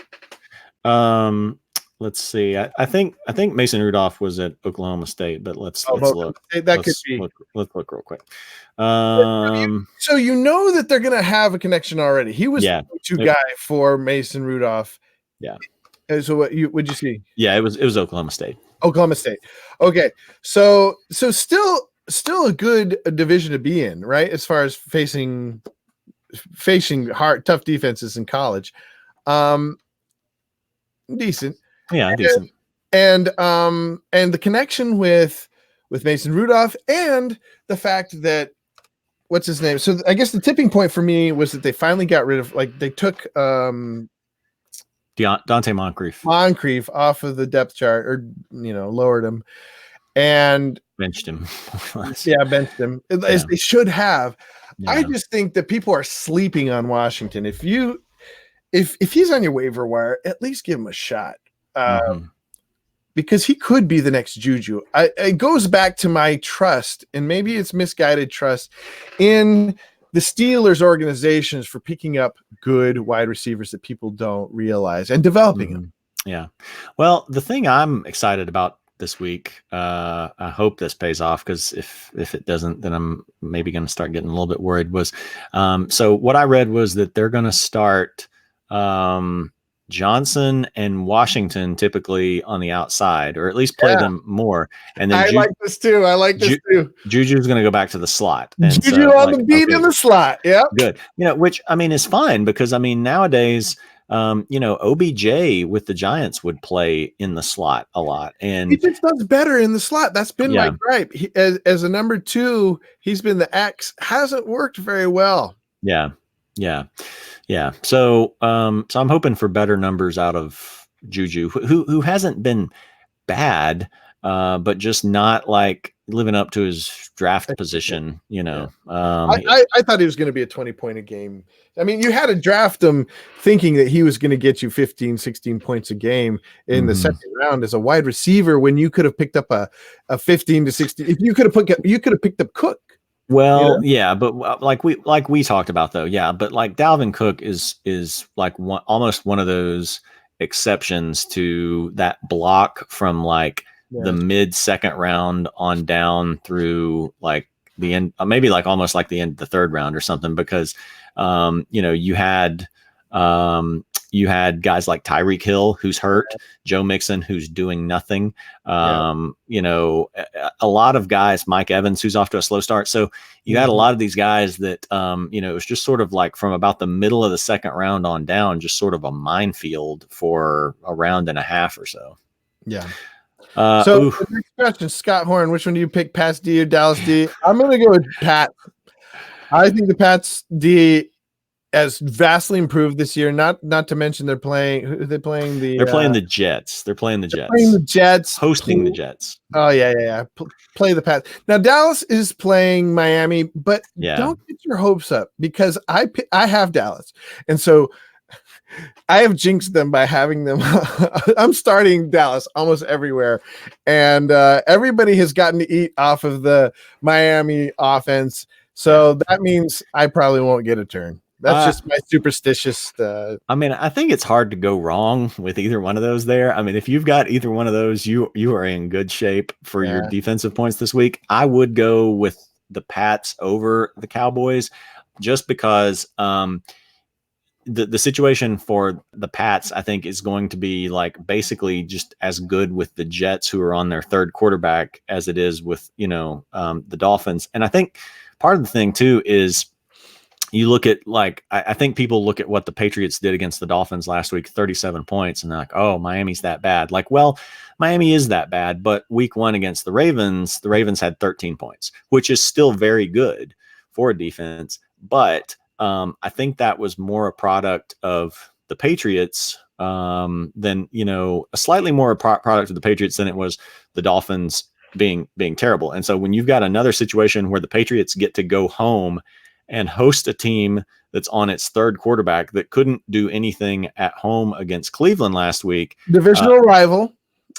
Let's see. I think Mason Rudolph was at Oklahoma State, but let's look. Let's look real quick. So you know that they're gonna have a connection already. He was the go-to guy for Mason Rudolph. Yeah. So what'd you see? Yeah, it was Oklahoma State. Oklahoma State. Okay. So still a good division to be in, right? As far as facing hard, tough defenses in college. Decent. Yeah, decent. And the connection with Mason Rudolph and the fact that what's his name? So I guess the tipping point for me was that they finally got rid of, they took Dante Moncrief off of the depth chart, or lowered him and benched him. Benched him as they should have. Yeah. I just think that people are sleeping on Washington. If he's on your waiver wire, at least give him a shot, because he could be the next Juju. It goes back to my trust, and maybe it's misguided trust in the Steelers organizations for picking up good wide receivers that people don't realize and developing them. Yeah. Well, the thing I'm excited about this week, I hope this pays off, because if it doesn't, then I'm maybe going to start getting a little bit worried, was so what I read was that they're going to start Johnson and Washington typically on the outside, or at least play them more. And then I like this too. Juju's going to go back to the slot. And Juju on the beat in the slot. Yeah. Good. Which I mean is fine, because I mean nowadays, OBJ with the Giants would play in the slot a lot, and he just does better in the slot. That's been my gripe. As a number 2, he's been the X. Hasn't worked very well. Yeah. Yeah. Yeah. So so I'm hoping for better numbers out of Juju, who hasn't been bad, but just not like living up to his draft position, you know. I thought he was going to be a 20-point a game. I mean, you had to draft him thinking that he was going to get you 15, 16 points a game in the second round as a wide receiver when you could have picked up a 15 to 16. If you could have picked up Cook. Well, yeah, but like we talked about though, yeah, but like Dalvin Cook is like almost one of those exceptions to that block from like the mid second round on down through like the end, maybe like almost like the end of the third round or something, because you had guys like Tyreek Hill, who's hurt, Joe Mixon, who's doing nothing. A lot of guys, Mike Evans, who's off to a slow start. So you had a lot of these guys that, it was just sort of like from about the middle of the second round on down, just sort of a minefield for a round and a half or so. Yeah. So the next question, Scott Horn, which one do you pick, Pats D or Dallas D? I'm going to go with Pat. I think the Pats D has vastly improved this year. Not to mention they're playing the They're playing the Jets. They're playing the Jets. Hosting the Jets. Oh yeah. Play the Pats. Now Dallas is playing Miami, but don't get your hopes up because I have Dallas, and so I have jinxed them by having them. I'm starting Dallas almost everywhere, and everybody has gotten to eat off of the Miami offense. So that means I probably won't get a turn. That's just my superstitious. I mean, I think it's hard to go wrong with either one of those there. I mean, if you've got either one of those, you are in good shape for your defensive points this week. I would go with the Pats over the Cowboys just because the situation for the Pats, I think, is going to be like basically just as good with the Jets, who are on their third quarterback, as it is with, the Dolphins. And I think part of the thing, too, is you look at like, I think people look at what the Patriots did against the Dolphins last week, 37 points, and they're like, oh, Miami's that bad. Like, well, Miami is that bad, but week one against the Ravens had 13 points, which is still very good for a defense. But I think that was more a product of the Patriots than, a slightly more product of the Patriots than it was the Dolphins being terrible. And so when you've got another situation where the Patriots get to go home and host a team that's on its third quarterback that couldn't do anything at home against Cleveland last week. Divisional rival.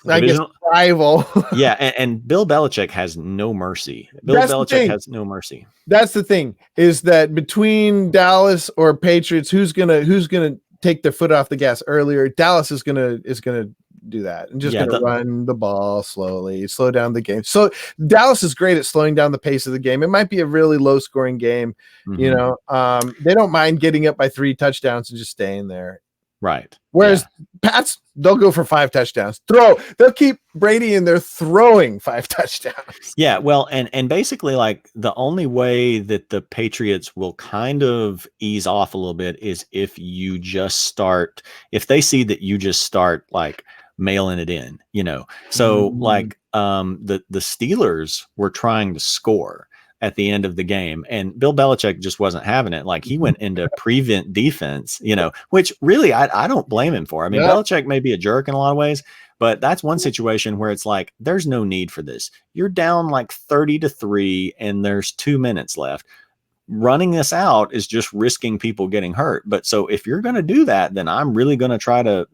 I guess rival. Yeah, and Bill Belichick has no mercy. Bill Belichick has no mercy. That's the thing, is that between Dallas or Patriots, who's gonna take their foot off the gas earlier? Dallas is gonna do that and just gonna run the ball slowly, slow down the game. So Dallas is great at slowing down the pace of the game. It might be a really low scoring game. They don't mind getting up by 3 touchdowns and just staying there. Right. Whereas Pats, they'll go for 5 touchdowns. They'll keep Brady in there throwing 5 touchdowns. Yeah, well, and basically like the only way that the Patriots will kind of ease off a little bit is if they see that you just start like mailing it in, So like the Steelers were trying to score at the end of the game, and Bill Belichick just wasn't having it. Like he went into prevent defense, which really I don't blame him for. I mean, Belichick may be a jerk in a lot of ways, but that's one situation where it's like, there's no need for this. You're down like 30-3 and there's 2 minutes left. Running this out is just risking people getting hurt. But so if you're going to do that, then I'm really going to try to,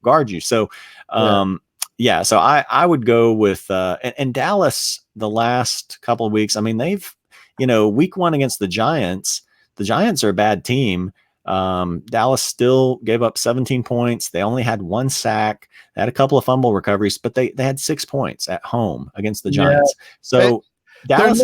guard you. So, so I would go with, and Dallas the last couple of weeks. I mean, they've, week one against the Giants are a bad team. Dallas still gave up 17 points. They only had 1 sack. They had a couple of fumble recoveries, but they had 6 points at home against the Giants. So Dallas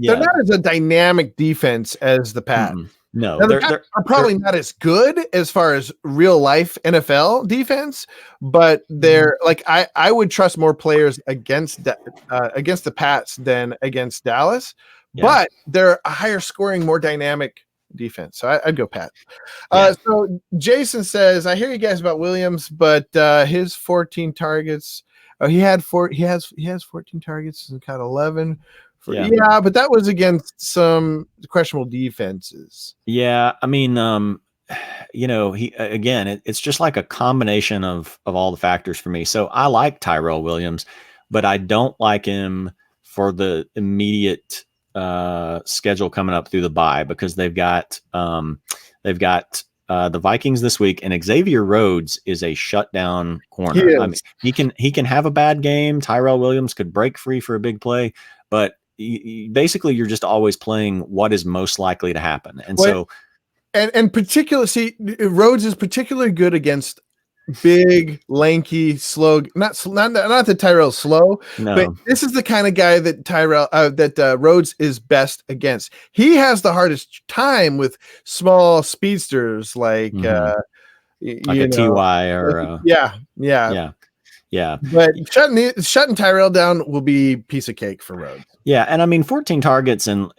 they're not as a dynamic defense as the Pats. No, they're probably not as good as far as real life NFL defense, but they're like, I would trust more players against the Pats than against Dallas, but they're a higher scoring, more dynamic defense. So I'd go Pat. So Jason says, I hear you guys about Williams, but his 14 targets, he has 14 targets and caught 11 Yeah, but that was against some questionable defenses. Yeah, I mean, it's just like a combination of all the factors for me. So I like Tyrell Williams, but I don't like him for the immediate schedule coming up through the bye, because they've got the Vikings this week, and Xavier Rhodes is a shutdown corner. I mean, he can have a bad game. Tyrell Williams could break free for a big play, but basically you're just always playing what is most likely to happen. And Rhodes is particularly good against big, lanky, slow. Not that Tyrell's slow, but this is the kind of guy that Rhodes is best against. He has the hardest time with small speedsters like a TY or yeah. But shutting Tyrell down will be piece of cake for Rhodes. Yeah, and I mean 14 targets, and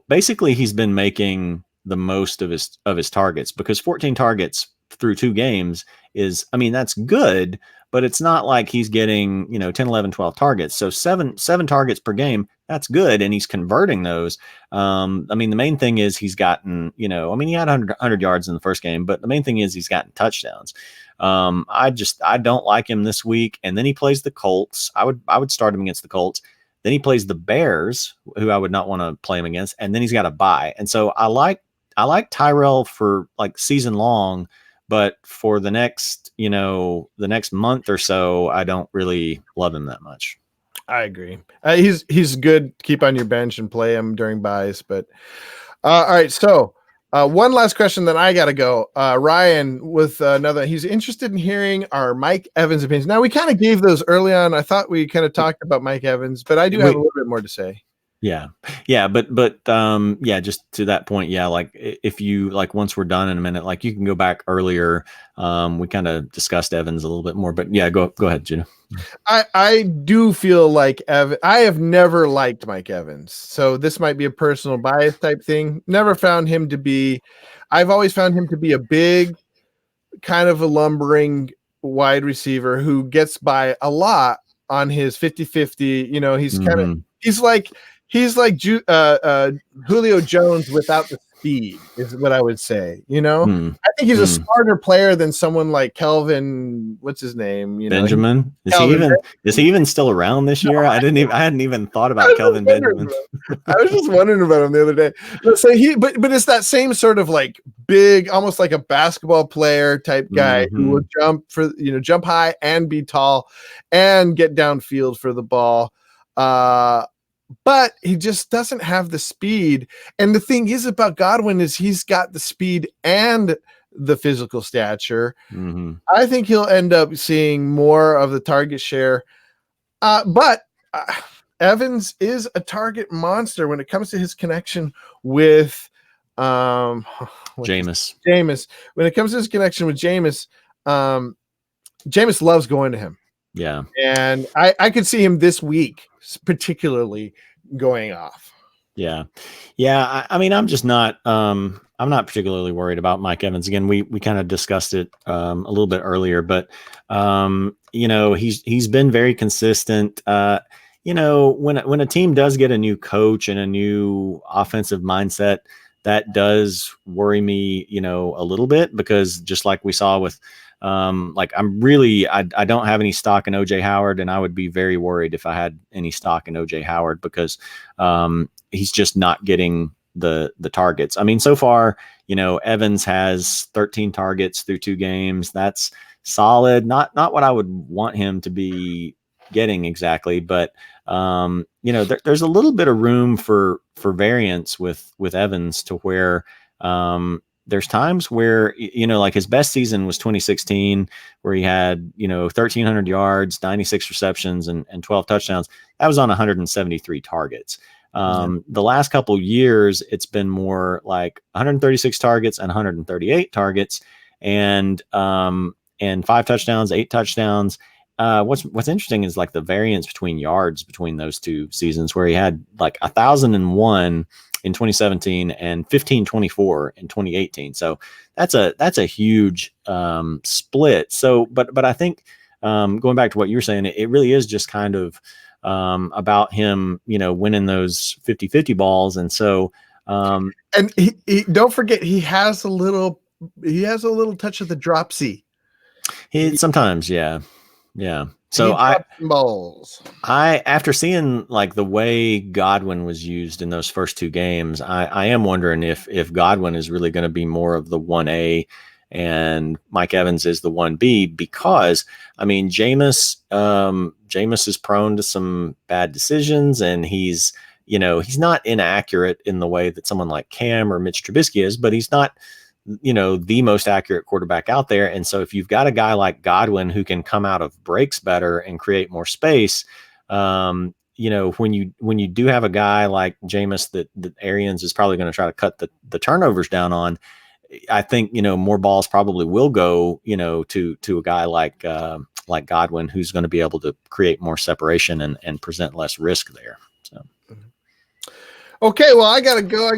basically he's been making the most of his targets, because 14 targets through 2 games is, I mean, that's good, but it's not like he's getting 10, 11, 12 targets. So seven targets per game, that's good, and he's converting those. I mean, the main thing is he's gotten, he had 100 yards in the first game, but the main thing is he's gotten touchdowns. I don't like him this week. And then he plays the Colts. I would start him against the Colts. Then he plays the Bears, who I would not want to play him against. And then he's got a bye. And so I like Tyrell for like season long, but for the next month or so, I don't really love him that much. I agree. He's good to keep on your bench and play him during buys. But all right, so one last question, then I got to go. Ryan with another. He's interested in hearing our Mike Evans opinions. Now, we kind of gave those early on. I thought we kind of talked about Mike Evans, but I do have a little bit more to say. Yeah. But just to that point. Yeah. Like if you once we're done in a minute, like you can go back earlier. We kind of discussed Evans a little bit more, but yeah, go ahead, Gina. I do feel like I have never liked Mike Evans. So this might be a personal bias type thing. Never found him to be, I've always found him to be a big kind of a lumbering wide receiver who gets by a lot on his 50-50. He's kind of, he's like Julio Jones without the speed is what I would say. I think he's a smarter player than someone like Kelvin. What's his name? Benjamin. Is he even still around this year? I hadn't even thought about Kelvin Benjamin. I was just wondering about him the other day. So but it's that same sort of like big, almost like a basketball player type guy who will jump high and be tall and get downfield for the ball. But he just doesn't have the speed. And the thing is about Godwin is he's got the speed and the physical stature. I think he'll end up seeing more of the target share. But Evans is a target monster when it comes to his connection with Jameis. When it comes to his connection with Jameis, Jameis loves going to him. Yeah. And I could see him this week particularly going off. Yeah. I mean, I'm just not I'm not particularly worried about Mike Evans. Again, we kind of discussed it a little bit earlier, but he's been very consistent. When a team does get a new coach and a new offensive mindset, that does worry me, a little bit, because just like we saw with I don't have any stock in OJ Howard, and I would be very worried if I had any stock in OJ Howard, because he's just not getting the targets. I mean, so far, Evans has 13 targets through 2 games. That's solid. Not what I would want him to be getting exactly, but there's a little bit of room for variance with Evans, to where there's times where, like his best season was 2016, where he had, 1,300 yards, 96 receptions, and 12 touchdowns. That was on 173 targets. The last couple years, it's been more like 136 targets and 138 targets, and 5 touchdowns, 8 touchdowns. What's interesting is like the variance between yards between those 2 seasons, where he had like 1,001 in 2017 and 1,524 in 2018. So that's a huge split. So, but I think going back to what you were saying, it really is just kind of about him, winning those 50-50 balls. And so, and he don't forget, he has a little touch of the dropsy. Sometimes, yeah. So balls. After seeing like the way Godwin was used in those first two games, I am wondering if Godwin is really going to be more of the 1A and Mike Evans is the 1B, because I mean, Jameis is prone to some bad decisions, and he's not inaccurate in the way that someone like Cam or Mitch Trubisky is, but he's not the most accurate quarterback out there. And so if you've got a guy like Godwin who can come out of breaks better and create more space, when you do have a guy like Jameis that Arians is probably going to try to cut the turnovers down on, I think, more balls probably will go, to a guy like Godwin, who's going to be able to create more separation and present less risk there. So. Okay, well, I gotta go.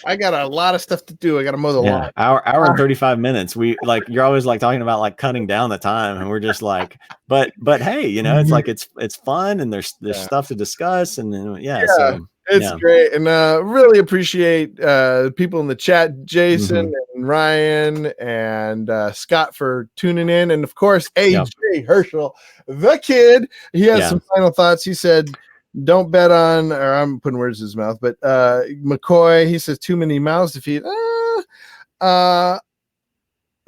I got a lot of stuff to do. I gotta mow the lawn. Hour and 35 minutes. We you're always like talking about like cutting down the time, and we're just like, but hey, it's like it's fun, and there's stuff to discuss, and then so it's great, and really appreciate people in the chat, Jason and Ryan and Scott, for tuning in, and of course AJ Herschel, the kid. He has some final thoughts. He said, don't bet on, or I'm putting words in his mouth, but McCoy, he says too many mouths to feed. But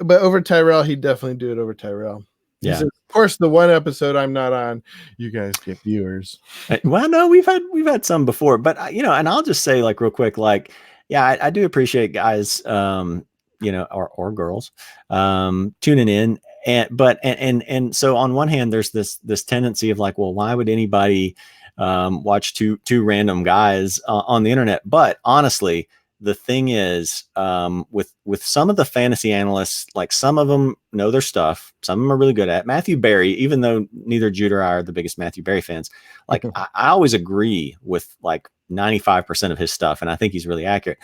over Tyrell, he'd definitely do it over Tyrell. He says, of course, the one episode I'm not on, you guys get viewers. Well, no, we've had some before, but and I'll just say like real quick, like, I do appreciate guys, or girls, tuning in. And so on one hand, there's this tendency of like, well, why would anybody watch two random guys on the internet? But honestly, the thing is, with some of the fantasy analysts, like some of them know their stuff. Some of them are really good at Matthew Berry, even though neither Jude or I are the biggest Matthew Berry fans. Like I always agree with like 95% of his stuff, and I think he's really accurate.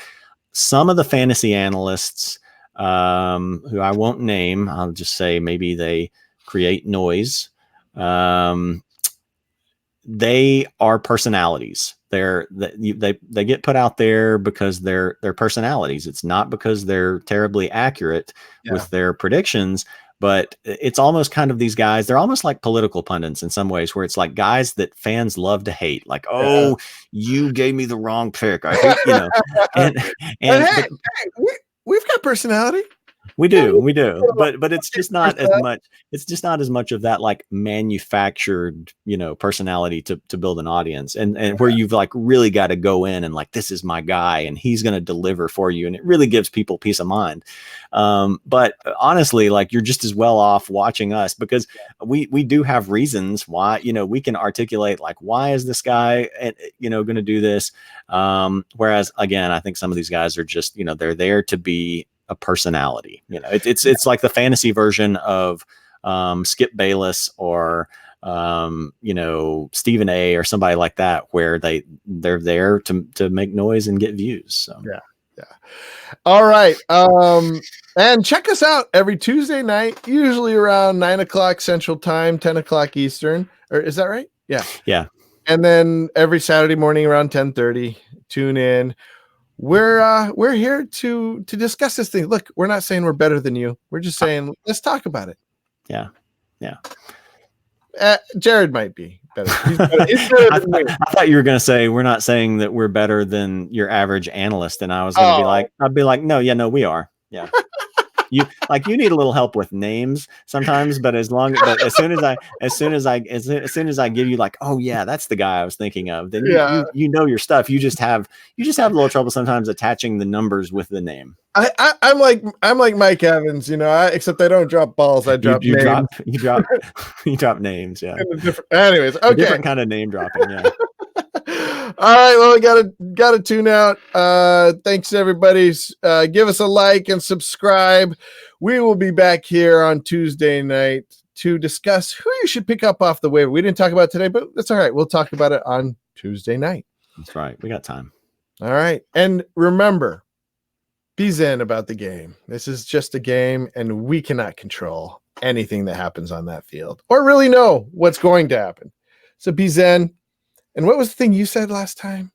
Some of the fantasy analysts, who I won't name, I'll just say maybe they create noise. They are personalities. They get put out there because they're personalities. It's not because they're terribly accurate with their predictions, but it's almost kind of these guys. They're almost like political pundits in some ways, where it's like guys that fans love to hate. Like, oh, you gave me the wrong pick. I hate, and hey, we've got personality. We do, but it's just not as much. It's just not as much of that like manufactured, personality to build an audience, and where you've like really got to go in and like, this is my guy, and he's going to deliver for you, and it really gives people peace of mind. But honestly, like, you're just as well off watching us, because we do have reasons why, we can articulate like, why is this guy, going to do this? Whereas again, I think some of these guys are just, they're there to be a personality. It's like the fantasy version of Skip Bayless or Stephen A or somebody like that, where they're there to make noise and get views. So all right, and check us out every Tuesday night, usually around 9:00 Central Time, 10:00 Eastern, or is that right? Yeah. And then every Saturday morning around 10:30, tune in. We're here to discuss this thing. Look, we're not saying we're better than you. We're just saying, let's talk about it. Yeah. Jared might be better. He's better I thought you were going to say, we're not saying that we're better than your average analyst. And I was going to be like, no, we are. Yeah. You need a little help with names sometimes, but as soon as I give you like, oh yeah, that's the guy I was thinking of, then you know your stuff. You just have a little trouble sometimes attaching the numbers with the name. I'm like Mike Evans, except I don't drop balls. I drop names. You drop names. Yeah. Anyways, okay. Different kind of name dropping. Yeah. All right, well, we gotta tune out. Thanks everybody. Give us a like and subscribe. We will be back here on Tuesday night to discuss who you should pick up off the waiver. We didn't talk about it today, but that's all right. We'll talk about it on Tuesday night. That's right. We got time. All right. And remember, be zen about the game. This is just a game, and we cannot control anything that happens on that field or really know what's going to happen. So be zen. And what was the thing you said last time?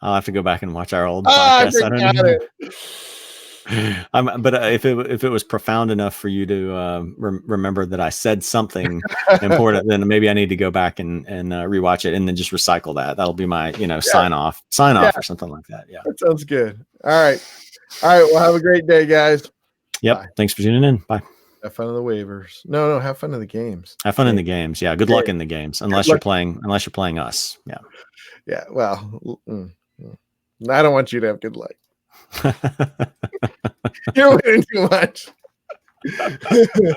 I'll have to go back and watch our old I podcast. I don't forgot know. it. But if it was profound enough for you to remember that I said something important, then maybe I need to go back and rewatch it and then just recycle that. That'll be my sign off or something like that. Yeah, that sounds good. All right. Well, have a great day, guys. Yep. Bye. Thanks for tuning in. Bye. Have fun in the waivers. No, have fun in the games. Have fun in the games. Yeah. Good luck in the games, unless you're playing us. Yeah. Yeah. Well, I don't want you to have good luck. You're winning too much.